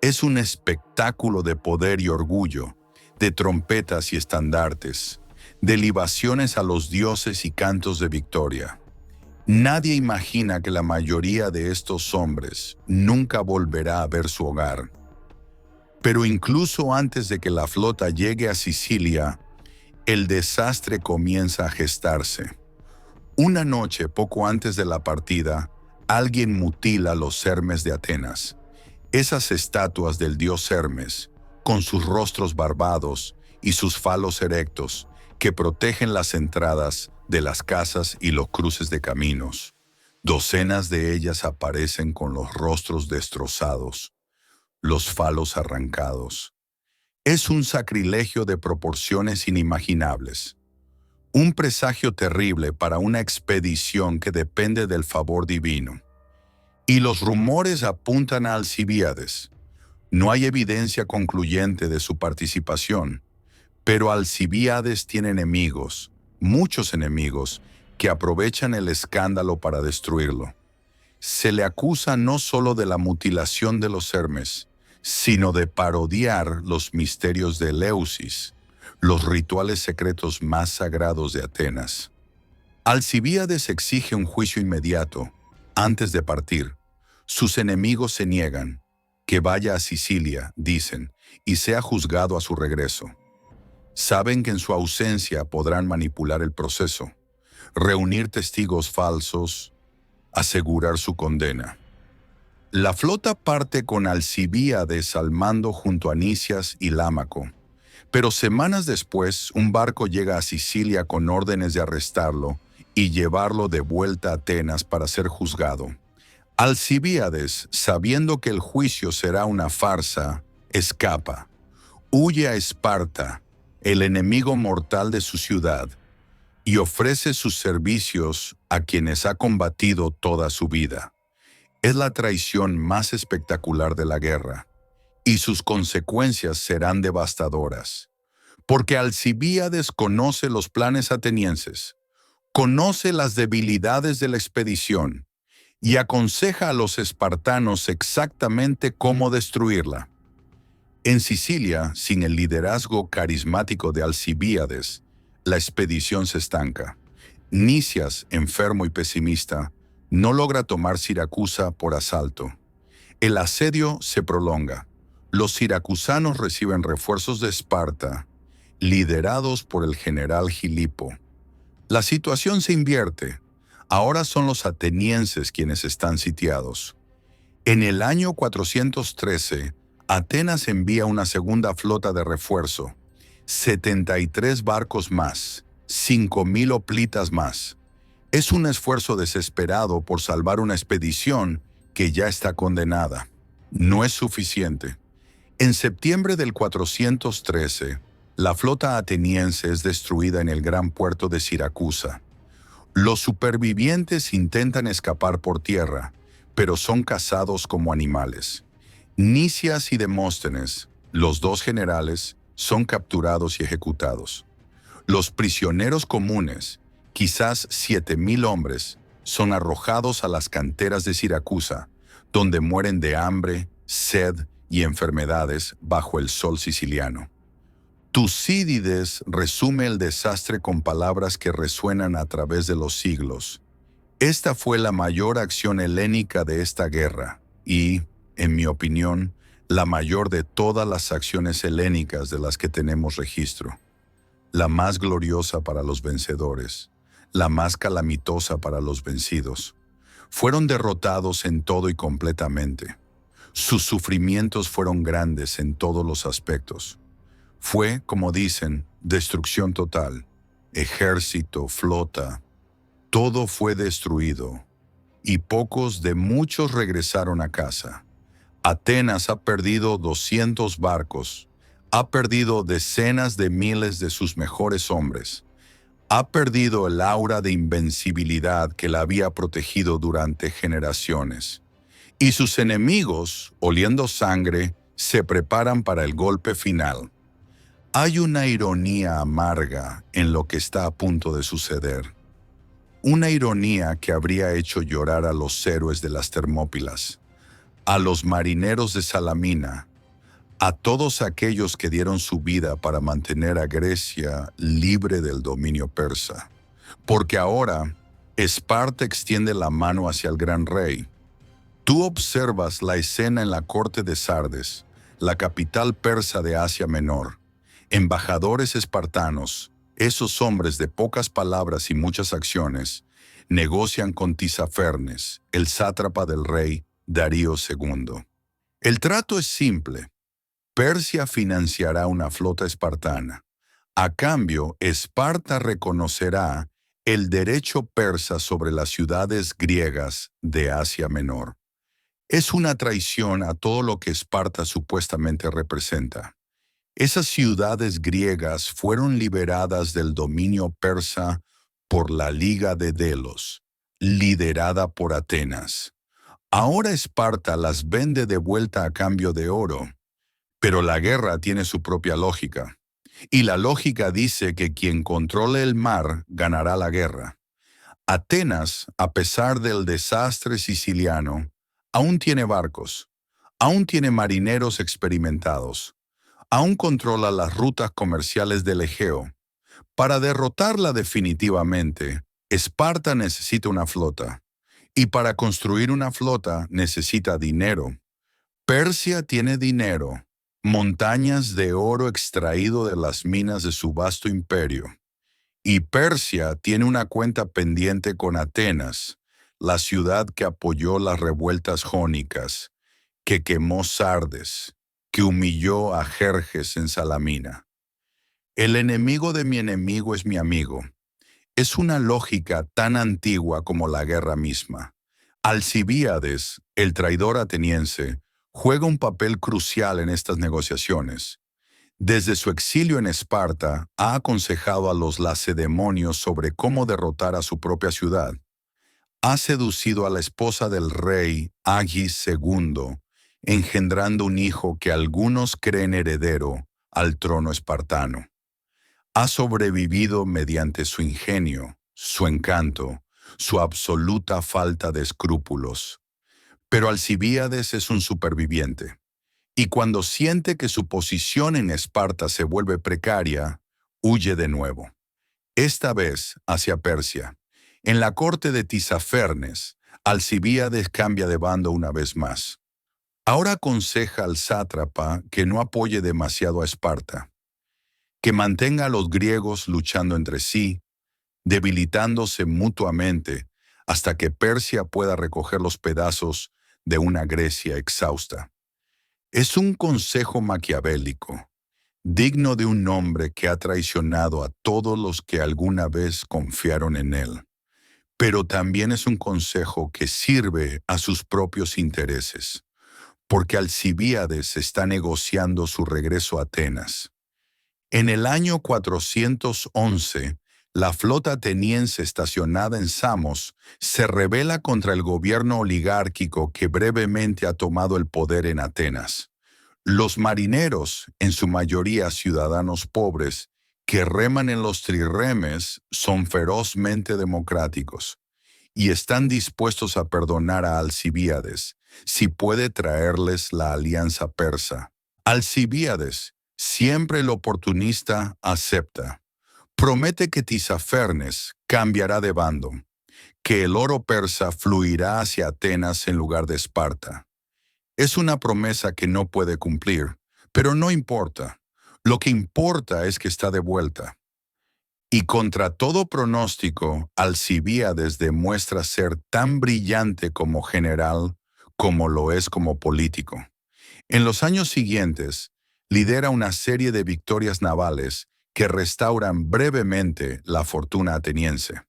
S1: Es un espectáculo de poder y orgullo, de trompetas y estandartes, de libaciones a los dioses y cantos de victoria. Nadie imagina que la mayoría de estos hombres nunca volverá a ver su hogar. Pero incluso antes de que la flota llegue a Sicilia, el desastre comienza a gestarse. Una noche, poco antes de la partida, alguien mutila los Hermes de Atenas. Esas estatuas del dios Hermes, con sus rostros barbados y sus falos erectos, que protegen las entradas de las casas y los cruces de caminos. Docenas de ellas aparecen con los rostros destrozados, los falos arrancados. Es un sacrilegio de proporciones inimaginables. Un presagio terrible para una expedición que depende del favor divino. Y los rumores apuntan a Alcibíades. No hay evidencia concluyente de su participación, pero Alcibíades tiene enemigos, muchos enemigos, que aprovechan el escándalo para destruirlo. Se le acusa no solo de la mutilación de los Hermes, sino de parodiar los misterios de Eleusis, los rituales secretos más sagrados de Atenas. Alcibíades exige un juicio inmediato, antes de partir. Sus enemigos se niegan, que vaya a Sicilia, dicen, y sea juzgado a su regreso. Saben que en su ausencia podrán manipular el proceso, reunir testigos falsos, asegurar su condena. La flota parte con Alcibíades al mando junto a Nicias y Lámaco, pero semanas después un barco llega a Sicilia con órdenes de arrestarlo y llevarlo de vuelta a Atenas para ser juzgado. Alcibíades, sabiendo que el juicio será una farsa, escapa, huye a Esparta, el enemigo mortal de su ciudad, y ofrece sus servicios a quienes ha combatido toda su vida. Es la traición más espectacular de la guerra, y sus consecuencias serán devastadoras, porque Alcibíades conoce los planes atenienses, conoce las debilidades de la expedición, y aconseja a los espartanos exactamente cómo destruirla. En Sicilia, sin el liderazgo carismático de Alcibíades, la expedición se estanca. Nicias, enfermo y pesimista, no logra tomar Siracusa por asalto. El asedio se prolonga. Los siracusanos reciben refuerzos de Esparta, liderados por el general Gilipo. La situación se invierte. Ahora son los atenienses quienes están sitiados. En el año 413, Atenas envía una segunda flota de refuerzo, 73 barcos más, 5.000 hoplitas más. Es un esfuerzo desesperado por salvar una expedición que ya está condenada. No es suficiente. En septiembre del 413, la flota ateniense es destruida en el gran puerto de Siracusa. Los supervivientes intentan escapar por tierra, pero son cazados como animales. Nicias y Demóstenes, los dos generales, son capturados y ejecutados. Los prisioneros comunes, quizás 7.000 hombres, son arrojados a las canteras de Siracusa, donde mueren de hambre, sed y enfermedades bajo el sol siciliano. Tucídides resume el desastre con palabras que resuenan a través de los siglos. Esta fue la mayor acción helénica de esta guerra y, en mi opinión, la mayor de todas las acciones helénicas de las que tenemos registro, la más gloriosa para los vencedores, la más calamitosa para los vencidos. Fueron derrotados en todo y completamente. Sus sufrimientos fueron grandes en todos los aspectos. Fue, como dicen, destrucción total. Ejército, flota, todo fue destruido, y pocos de muchos regresaron a casa. Atenas ha perdido 200 barcos, ha perdido decenas de miles de sus mejores hombres, ha perdido el aura de invencibilidad que la había protegido durante generaciones. Y sus enemigos, oliendo sangre, se preparan para el golpe final. Hay una ironía amarga en lo que está a punto de suceder. Una ironía que habría hecho llorar a los héroes de las Termópilas, a los marineros de Salamina, a todos aquellos que dieron su vida para mantener a Grecia libre del dominio persa. Porque ahora, Esparta extiende la mano hacia el gran rey. Tú observas la escena en la corte de Sardes, la capital persa de Asia Menor. Embajadores espartanos, esos hombres de pocas palabras y muchas acciones, negocian con Tisafernes, el sátrapa del rey Darío II. El trato es simple. Persia financiará una flota espartana. A cambio, Esparta reconocerá el derecho persa sobre las ciudades griegas de Asia Menor. Es una traición a todo lo que Esparta supuestamente representa. Esas ciudades griegas fueron liberadas del dominio persa por la Liga de Delos, liderada por Atenas. Ahora Esparta las vende de vuelta a cambio de oro, pero la guerra tiene su propia lógica, y la lógica dice que quien controle el mar ganará la guerra. Atenas, a pesar del desastre siciliano, aún tiene barcos, aún tiene marineros experimentados, aún controla las rutas comerciales del Egeo. Para derrotarla definitivamente, Esparta necesita una flota, y para construir una flota necesita dinero. Persia tiene dinero, montañas de oro extraído de las minas de su vasto imperio. Y Persia tiene una cuenta pendiente con Atenas, la ciudad que apoyó las revueltas jónicas, que quemó Sardes, que humilló a Jerjes en Salamina. El enemigo de mi enemigo es mi amigo. Es una lógica tan antigua como la guerra misma. Alcibíades, el traidor ateniense, juega un papel crucial en estas negociaciones. Desde su exilio en Esparta, ha aconsejado a los lacedemonios sobre cómo derrotar a su propia ciudad. Ha seducido a la esposa del rey, Agis II, engendrando un hijo que algunos creen heredero al trono espartano. Ha sobrevivido mediante su ingenio, su encanto, su absoluta falta de escrúpulos. Pero Alcibíades es un superviviente, y cuando siente que su posición en Esparta se vuelve precaria, huye de nuevo. Esta vez hacia Persia. En la corte de Tisafernes, Alcibíades cambia de bando una vez más. Ahora aconseja al sátrapa que no apoye demasiado a Esparta, que mantenga a los griegos luchando entre sí, debilitándose mutuamente hasta que Persia pueda recoger los pedazos de una Grecia exhausta. Es un consejo maquiavélico, digno de un hombre que ha traicionado a todos los que alguna vez confiaron en él. Pero también es un consejo que sirve a sus propios intereses, porque Alcibíades está negociando su regreso a Atenas. En el año 411, la flota ateniense estacionada en Samos se rebela contra el gobierno oligárquico que brevemente ha tomado el poder en Atenas. Los marineros, en su mayoría ciudadanos pobres, que reman en los trirremes, son ferozmente democráticos y están dispuestos a perdonar a Alcibíades si puede traerles la alianza persa. Alcibíades, siempre el oportunista, acepta. Promete que Tisafernes cambiará de bando, que el oro persa fluirá hacia Atenas en lugar de Esparta, Es una promesa que no puede cumplir, pero no importa. Lo que importa es que está de vuelta. Y contra todo pronóstico, Alcibíades demuestra ser tan brillante como general como lo es como político. En los años siguientes, lidera una serie de victorias navales que restauran brevemente la fortuna ateniense.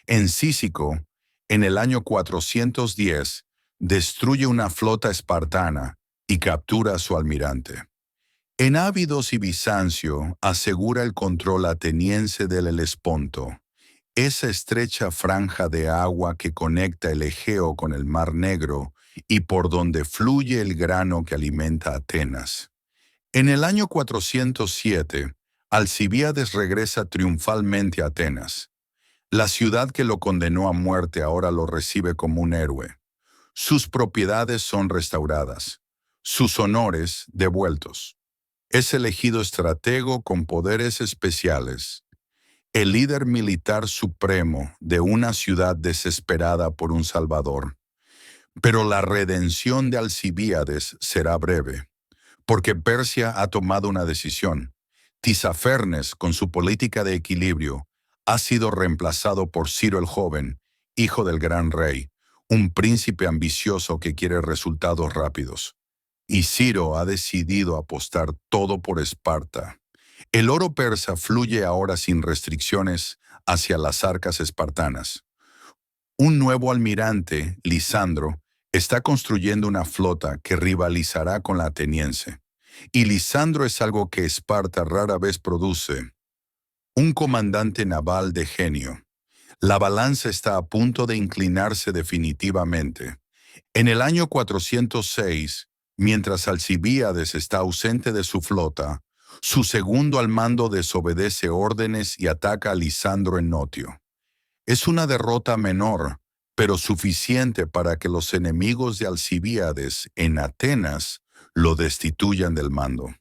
S1: En Cícico, en el año 410, destruye una flota espartana y captura a su almirante. En Ábidos y Bizancio asegura el control ateniense del Helesponto, esa estrecha franja de agua que conecta el Egeo con el Mar Negro y por donde fluye el grano que alimenta Atenas. En el año 407, Alcibíades regresa triunfalmente a Atenas. La ciudad que lo condenó a muerte ahora lo recibe como un héroe. Sus propiedades son restauradas, sus honores devueltos. Es elegido estratego con poderes especiales, el líder militar supremo de una ciudad desesperada por un salvador. Pero la redención de Alcibíades será breve, porque Persia ha tomado una decisión. Tisafernes, con su política de equilibrio, ha sido reemplazado por Ciro el Joven, hijo del gran rey, un príncipe ambicioso que quiere resultados rápidos. Y Ciro ha decidido apostar todo por Esparta. El oro persa fluye ahora sin restricciones hacia las arcas espartanas. Un nuevo almirante, Lisandro, está construyendo una flota que rivalizará con la ateniense. Y Lisandro es algo que Esparta rara vez produce. Un comandante naval de genio. La balanza está a punto de inclinarse definitivamente. En el año 406, mientras Alcibíades está ausente de su flota, su segundo al mando desobedece órdenes y ataca a Lisandro en Notio. Es una derrota menor, pero suficiente para que los enemigos de Alcibíades en Atenas lo destituyan del mando.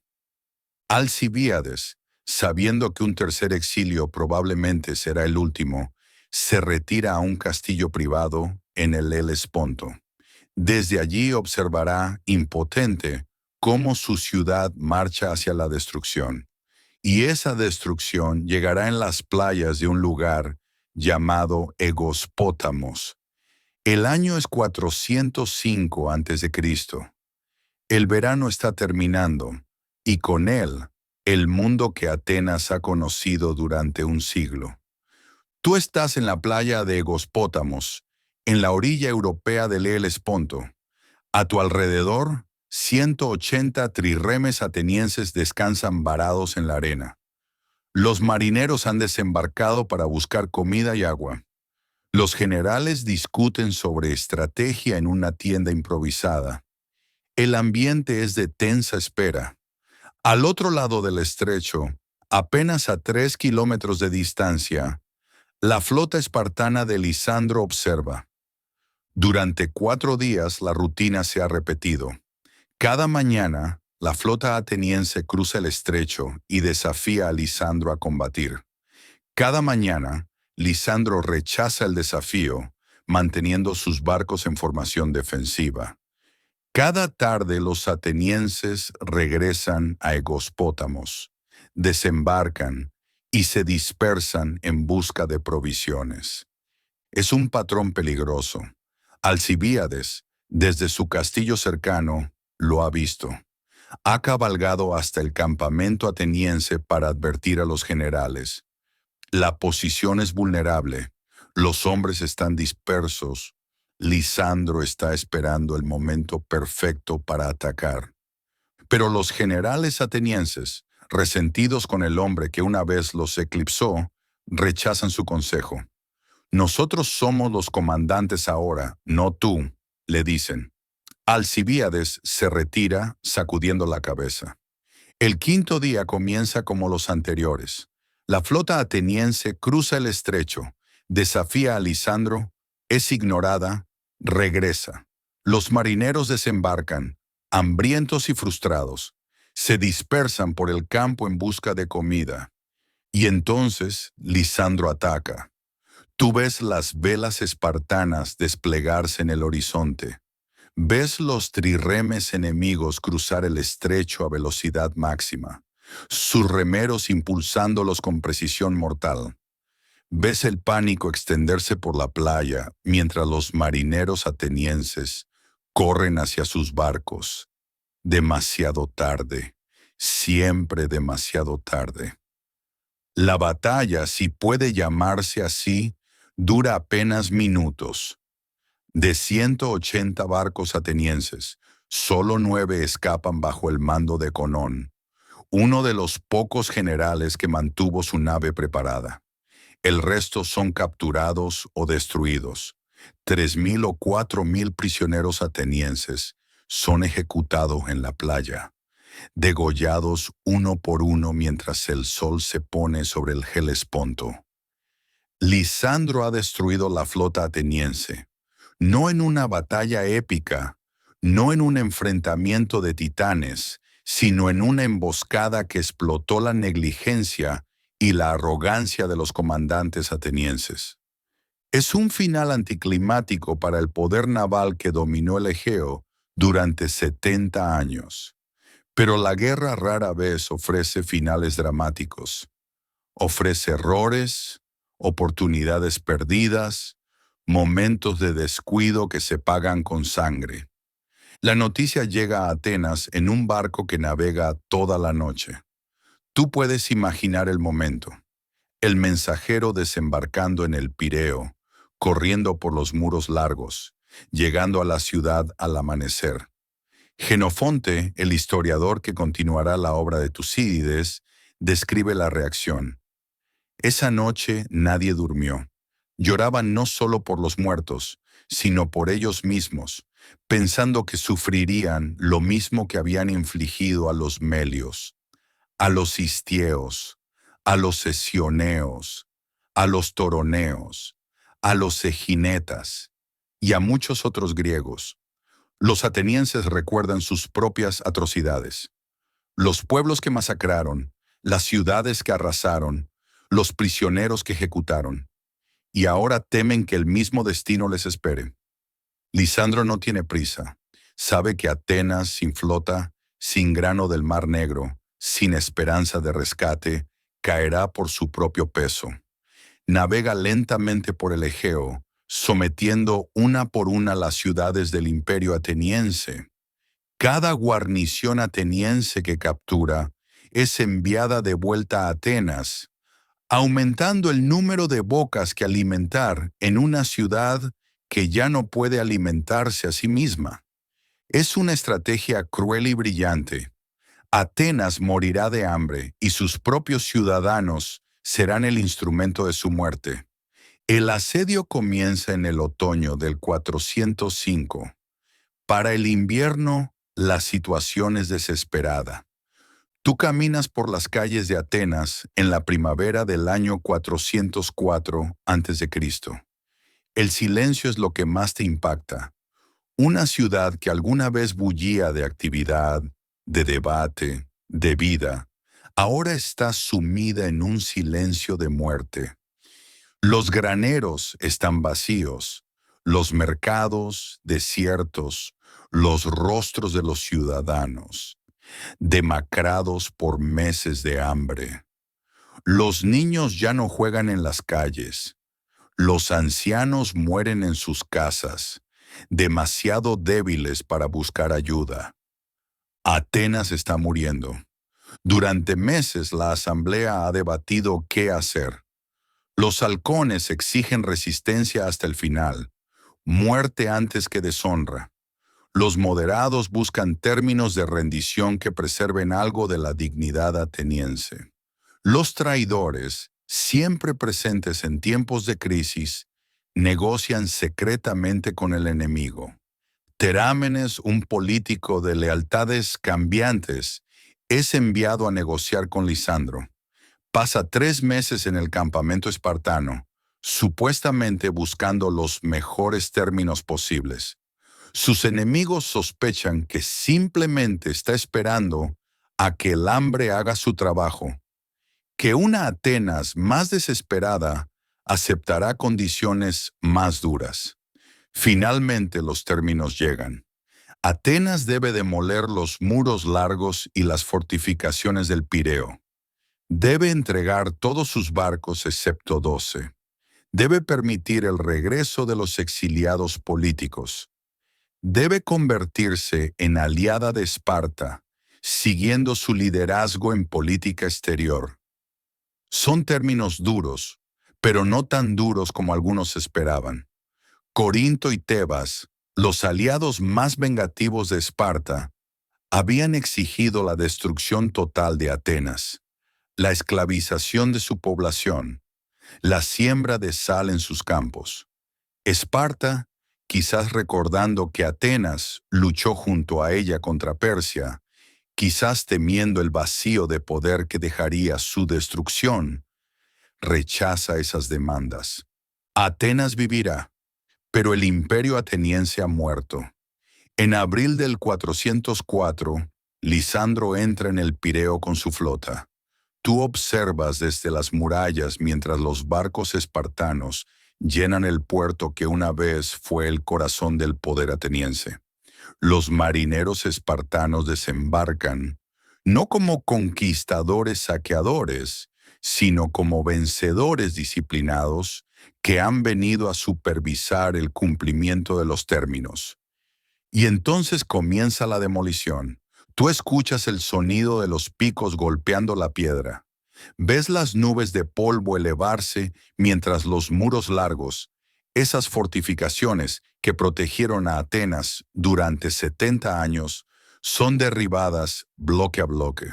S1: Alcibíades, sabiendo que un tercer exilio probablemente será el último, se retira a un castillo privado en el Helesponto. Desde allí observará, impotente, cómo su ciudad marcha hacia la destrucción. Y esa destrucción llegará en las playas de un lugar llamado Egospótamos. El año es 405 a.C. El verano está terminando, y con él, el mundo que Atenas ha conocido durante un siglo. Tú estás en la playa de Egospótamos, en la orilla europea del Helesponto. A tu alrededor, 180 trirremes atenienses descansan varados en la arena. Los marineros han desembarcado para buscar comida y agua. Los generales discuten sobre estrategia en una tienda improvisada. El ambiente es de tensa espera. Al otro lado del estrecho, apenas a 3 kilómetros de distancia, la flota espartana de Lisandro observa. Durante 4 días la rutina se ha repetido. Cada mañana, la flota ateniense cruza el estrecho y desafía a Lisandro a combatir. Cada mañana, Lisandro rechaza el desafío, manteniendo sus barcos en formación defensiva. Cada tarde los atenienses regresan a Egospótamos, desembarcan y se dispersan en busca de provisiones. Es un patrón peligroso. Alcibíades, desde su castillo cercano, lo ha visto. Ha cabalgado hasta el campamento ateniense para advertir a los generales. La posición es vulnerable. Los hombres están dispersos. Lisandro está esperando el momento perfecto para atacar. Pero los generales atenienses, resentidos con el hombre que una vez los eclipsó, rechazan su consejo. Nosotros somos los comandantes ahora, no tú, le dicen. Alcibíades se retira sacudiendo la cabeza. El quinto día comienza como los anteriores. La flota ateniense cruza el estrecho, desafía a Lisandro, es ignorada, regresa. Los marineros desembarcan, hambrientos y frustrados. Se dispersan por el campo en busca de comida. Y entonces Lisandro ataca. Tú ves las velas espartanas desplegarse en el horizonte. Ves los trirremes enemigos cruzar el estrecho a velocidad máxima, sus remeros impulsándolos con precisión mortal. Ves el pánico extenderse por la playa mientras los marineros atenienses corren hacia sus barcos. Demasiado tarde, siempre demasiado tarde. La batalla, si puede llamarse así, dura apenas minutos. De 180 barcos atenienses, solo 9 escapan bajo el mando de Conón, uno de los pocos generales que mantuvo su nave preparada. El resto son capturados o destruidos. 3.000 o 4.000 prisioneros atenienses son ejecutados en la playa, degollados uno por uno mientras el sol se pone sobre el Helesponto. Lisandro ha destruido la flota ateniense, no en una batalla épica, no en un enfrentamiento de titanes, sino en una emboscada que explotó la negligencia y la arrogancia de los comandantes atenienses. Es un final anticlimático para el poder naval que dominó el Egeo durante 70 años. Pero la guerra rara vez ofrece finales dramáticos. Ofrece errores, oportunidades perdidas, momentos de descuido que se pagan con sangre. La noticia llega a Atenas en un barco que navega toda la noche. Tú puedes imaginar el momento. El mensajero desembarcando en el Pireo, corriendo por los muros largos, llegando a la ciudad al amanecer. Jenofonte, el historiador que continuará la obra de Tucídides, describe la reacción. Esa noche nadie durmió. Lloraban no solo por los muertos, sino por ellos mismos, pensando que sufrirían lo mismo que habían infligido a los melios, a los istieos, a los esioneos, a los toroneos, a los eginetas y a muchos otros griegos. Los atenienses recuerdan sus propias atrocidades. Los pueblos que masacraron, las ciudades que arrasaron, los prisioneros que ejecutaron, y ahora temen que el mismo destino les espere. Lisandro no tiene prisa. Sabe que Atenas, sin flota, sin grano del Mar Negro, sin esperanza de rescate, caerá por su propio peso. Navega lentamente por el Egeo, sometiendo una por una las ciudades del imperio ateniense. Cada guarnición ateniense que captura es enviada de vuelta a Atenas, aumentando el número de bocas que alimentar en una ciudad que ya no puede alimentarse a sí misma. Es una estrategia cruel y brillante. Atenas morirá de hambre y sus propios ciudadanos serán el instrumento de su muerte. El asedio comienza en el otoño del 405. Para el invierno, la situación es desesperada. Tú caminas por las calles de Atenas en la primavera del año 404 a.C. El silencio es lo que más te impacta. Una ciudad que alguna vez bullía de actividad, de debate, de vida, ahora está sumida en un silencio de muerte. Los graneros están vacíos, los mercados desiertos, los rostros de los ciudadanos demacrados por meses de hambre. Los niños ya no juegan en las calles. Los ancianos mueren en sus casas, demasiado débiles para buscar ayuda. Atenas está muriendo. Durante meses la asamblea ha debatido qué hacer. Los halcones exigen resistencia hasta el final, muerte antes que deshonra. Los moderados buscan términos de rendición que preserven algo de la dignidad ateniense. Los traidores, siempre presentes en tiempos de crisis, negocian secretamente con el enemigo. Terámenes, un político de lealtades cambiantes, es enviado a negociar con Lisandro. Pasa 3 meses en el campamento espartano, supuestamente buscando los mejores términos posibles. Sus enemigos sospechan que simplemente está esperando a que el hambre haga su trabajo, que una Atenas más desesperada aceptará condiciones más duras. Finalmente los términos llegan. Atenas debe demoler los muros largos y las fortificaciones del Pireo. Debe entregar todos sus barcos excepto 12. Debe permitir el regreso de los exiliados políticos. Debe convertirse en aliada de Esparta, siguiendo su liderazgo en política exterior. Son términos duros, pero no tan duros como algunos esperaban. Corinto y Tebas, los aliados más vengativos de Esparta, habían exigido la destrucción total de Atenas, la esclavización de su población, la siembra de sal en sus campos. Esparta, quizás recordando que Atenas luchó junto a ella contra Persia, quizás temiendo el vacío de poder que dejaría su destrucción, rechaza esas demandas. Atenas vivirá, pero el imperio ateniense ha muerto. En abril del 404, Lisandro entra en el Pireo con su flota. Tú observas desde las murallas mientras los barcos espartanos llenan el puerto que una vez fue el corazón del poder ateniense. Los marineros espartanos desembarcan, no como conquistadores saqueadores, sino como vencedores disciplinados que han venido a supervisar el cumplimiento de los términos. Y entonces comienza la demolición. Tú escuchas el sonido de los picos golpeando la piedra. Ves las nubes de polvo elevarse mientras los muros largos, esas fortificaciones que protegieron a Atenas durante 70 años, son derribadas bloque a bloque.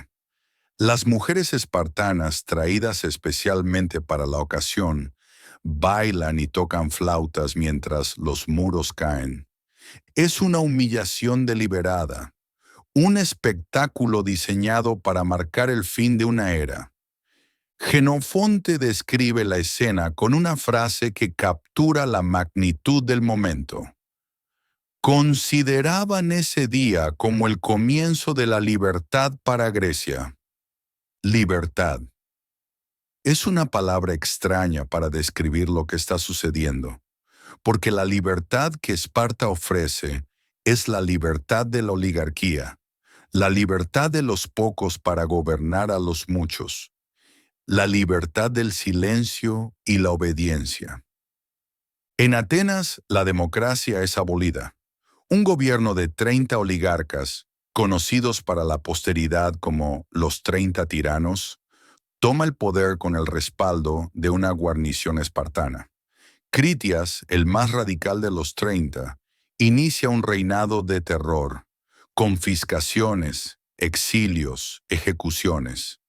S1: Las mujeres espartanas, traídas especialmente para la ocasión, bailan y tocan flautas mientras los muros caen. Es una humillación deliberada, un espectáculo diseñado para marcar el fin de una era. Jenofonte describe la escena con una frase que captura la magnitud del momento. Consideraban ese día como el comienzo de la libertad para Grecia. Libertad. Es una palabra extraña para describir lo que está sucediendo, porque la libertad que Esparta ofrece es la libertad de la oligarquía, la libertad de los pocos para gobernar a los muchos, la libertad del silencio y la obediencia. En Atenas, la democracia es abolida. Un gobierno de 30 oligarcas, conocidos para la posteridad como los 30 tiranos, toma el poder con el respaldo de una guarnición espartana. Critias, el más radical de los 30, inicia un reinado de terror, confiscaciones, exilios, ejecuciones.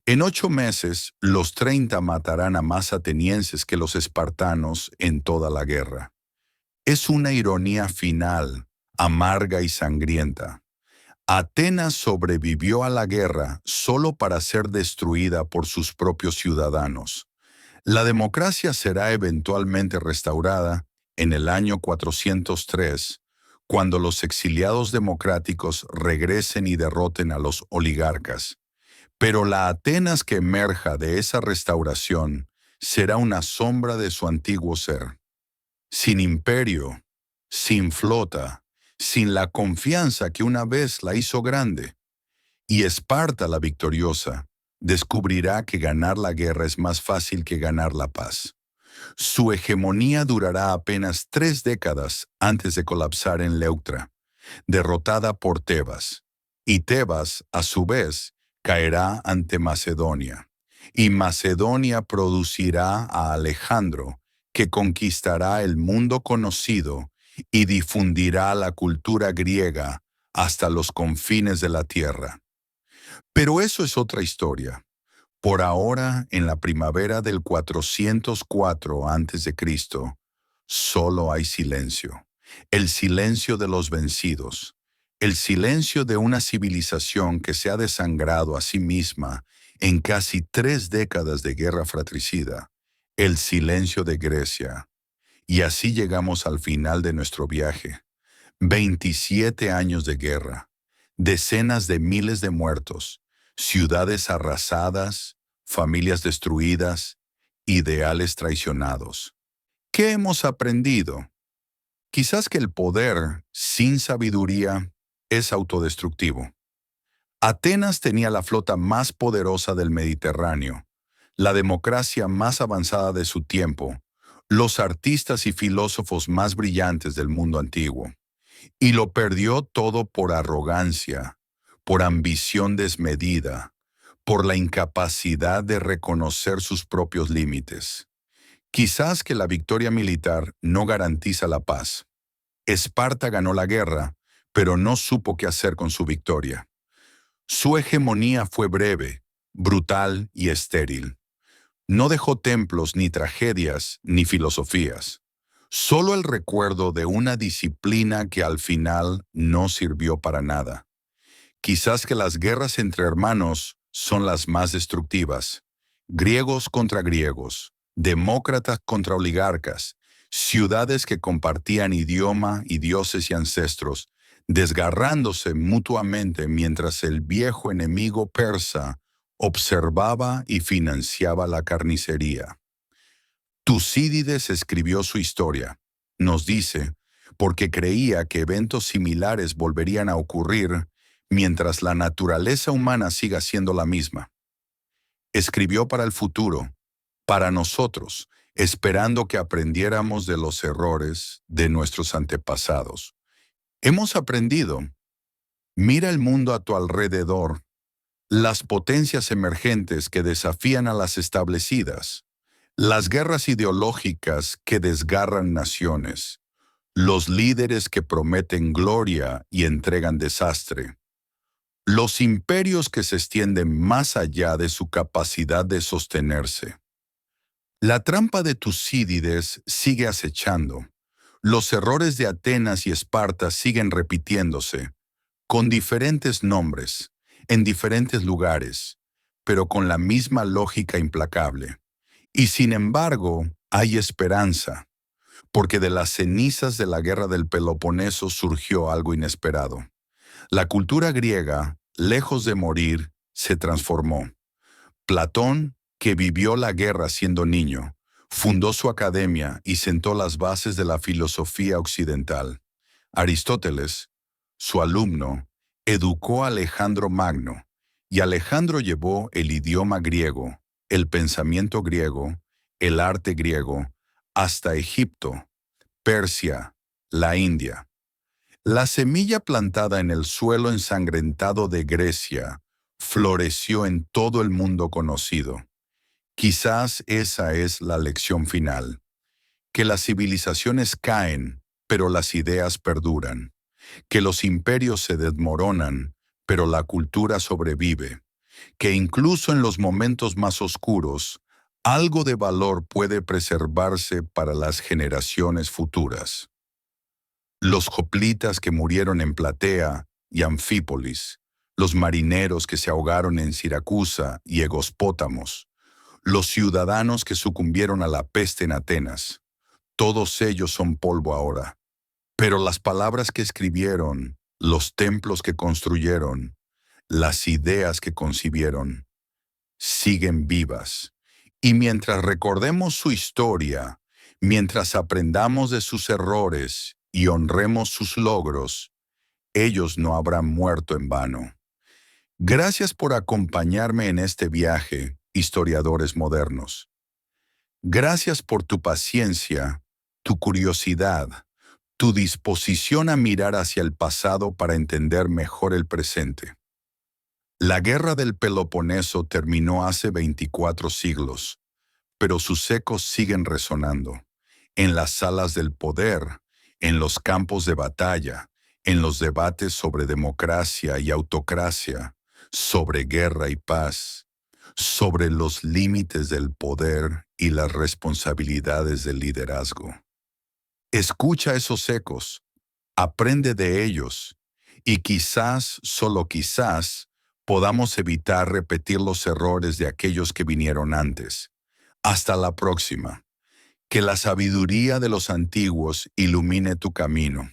S1: En 8 meses, los 30 matarán a más atenienses que los espartanos en toda la guerra. Es una ironía final, amarga y sangrienta. Atenas sobrevivió a la guerra solo para ser destruida por sus propios ciudadanos. La democracia será eventualmente restaurada en el año 403, cuando los exiliados democráticos regresen y derroten a los oligarcas. Pero la Atenas que emerja de esa restauración será una sombra de su antiguo ser. Sin imperio, sin flota, sin la confianza que una vez la hizo grande. Y Esparta, la victoriosa, descubrirá que ganar la guerra es más fácil que ganar la paz. Su hegemonía durará apenas 3 décadas antes de colapsar en Leuctra, derrotada por Tebas. Y Tebas, a su vez, caerá ante Macedonia. Y Macedonia producirá a Alejandro, que conquistará el mundo conocido y difundirá la cultura griega hasta los confines de la tierra. Pero eso es otra historia. Por ahora, en la primavera del 404 a.C., solo hay silencio. El silencio de los vencidos. El silencio de una civilización que se ha desangrado a sí misma en casi 3 décadas de guerra fratricida. El silencio de Grecia. Y así llegamos al final de nuestro viaje. 27 años de guerra, decenas de miles de muertos, ciudades arrasadas, familias destruidas, ideales traicionados. ¿Qué hemos aprendido? Quizás que el poder sin sabiduría es autodestructivo. Atenas tenía la flota más poderosa del Mediterráneo, la democracia más avanzada de su tiempo, los artistas y filósofos más brillantes del mundo antiguo. Y lo perdió todo por arrogancia, por ambición desmedida, por la incapacidad de reconocer sus propios límites. Quizás que la victoria militar no garantiza la paz. Esparta ganó la guerra, pero no supo qué hacer con su victoria. Su hegemonía fue breve, brutal y estéril. No dejó templos, ni tragedias, ni filosofías. Solo el recuerdo de una disciplina que al final no sirvió para nada. Quizás que las guerras entre hermanos son las más destructivas. Griegos contra griegos, demócratas contra oligarcas, ciudades que compartían idioma y dioses y ancestros, desgarrándose mutuamente mientras el viejo enemigo persa observaba y financiaba la carnicería. Tucídides escribió su historia, nos dice, porque creía que eventos similares volverían a ocurrir mientras la naturaleza humana siga siendo la misma. Escribió para el futuro, para nosotros, esperando que aprendiéramos de los errores de nuestros antepasados. Hemos aprendido. Mira el mundo a tu alrededor, las potencias emergentes que desafían a las establecidas, las guerras ideológicas que desgarran naciones, los líderes que prometen gloria y entregan desastre, los imperios que se extienden más allá de su capacidad de sostenerse. La trampa de Tucídides sigue acechando. Los errores de Atenas y Esparta siguen repitiéndose, con diferentes nombres, en diferentes lugares, pero con la misma lógica implacable. Y sin embargo, hay esperanza, porque de las cenizas de la guerra del Peloponeso surgió algo inesperado. La cultura griega, lejos de morir, se transformó. Platón, que vivió la guerra siendo niño, fundó su academia y sentó las bases de la filosofía occidental. Aristóteles, su alumno, educó a Alejandro Magno, y Alejandro llevó el idioma griego, el pensamiento griego, el arte griego, hasta Egipto, Persia, la India. La semilla plantada en el suelo ensangrentado de Grecia floreció en todo el mundo conocido. Quizás esa es la lección final, que las civilizaciones caen, pero las ideas perduran, que los imperios se desmoronan, pero la cultura sobrevive, que incluso en los momentos más oscuros, algo de valor puede preservarse para las generaciones futuras. Los hoplitas que murieron en Platea y Anfípolis, los marineros que se ahogaron en Siracusa y Egospótamos, los ciudadanos que sucumbieron a la peste en Atenas, todos ellos son polvo ahora. Pero las palabras que escribieron, los templos que construyeron, las ideas que concibieron, siguen vivas. Y mientras recordemos su historia, mientras aprendamos de sus errores y honremos sus logros, ellos no habrán muerto en vano. Gracias por acompañarme en este viaje, historiadores modernos. Gracias por tu paciencia, tu curiosidad, tu disposición a mirar hacia el pasado para entender mejor el presente. La guerra del Peloponeso terminó hace 24 siglos, pero sus ecos siguen resonando, en las salas del poder, en los campos de batalla, en los debates sobre democracia y autocracia, sobre guerra y paz, sobre los límites del poder y las responsabilidades del liderazgo. Escucha esos ecos, aprende de ellos, y quizás, solo quizás, podamos evitar repetir los errores de aquellos que vinieron antes. Hasta la próxima. Que la sabiduría de los antiguos ilumine tu camino.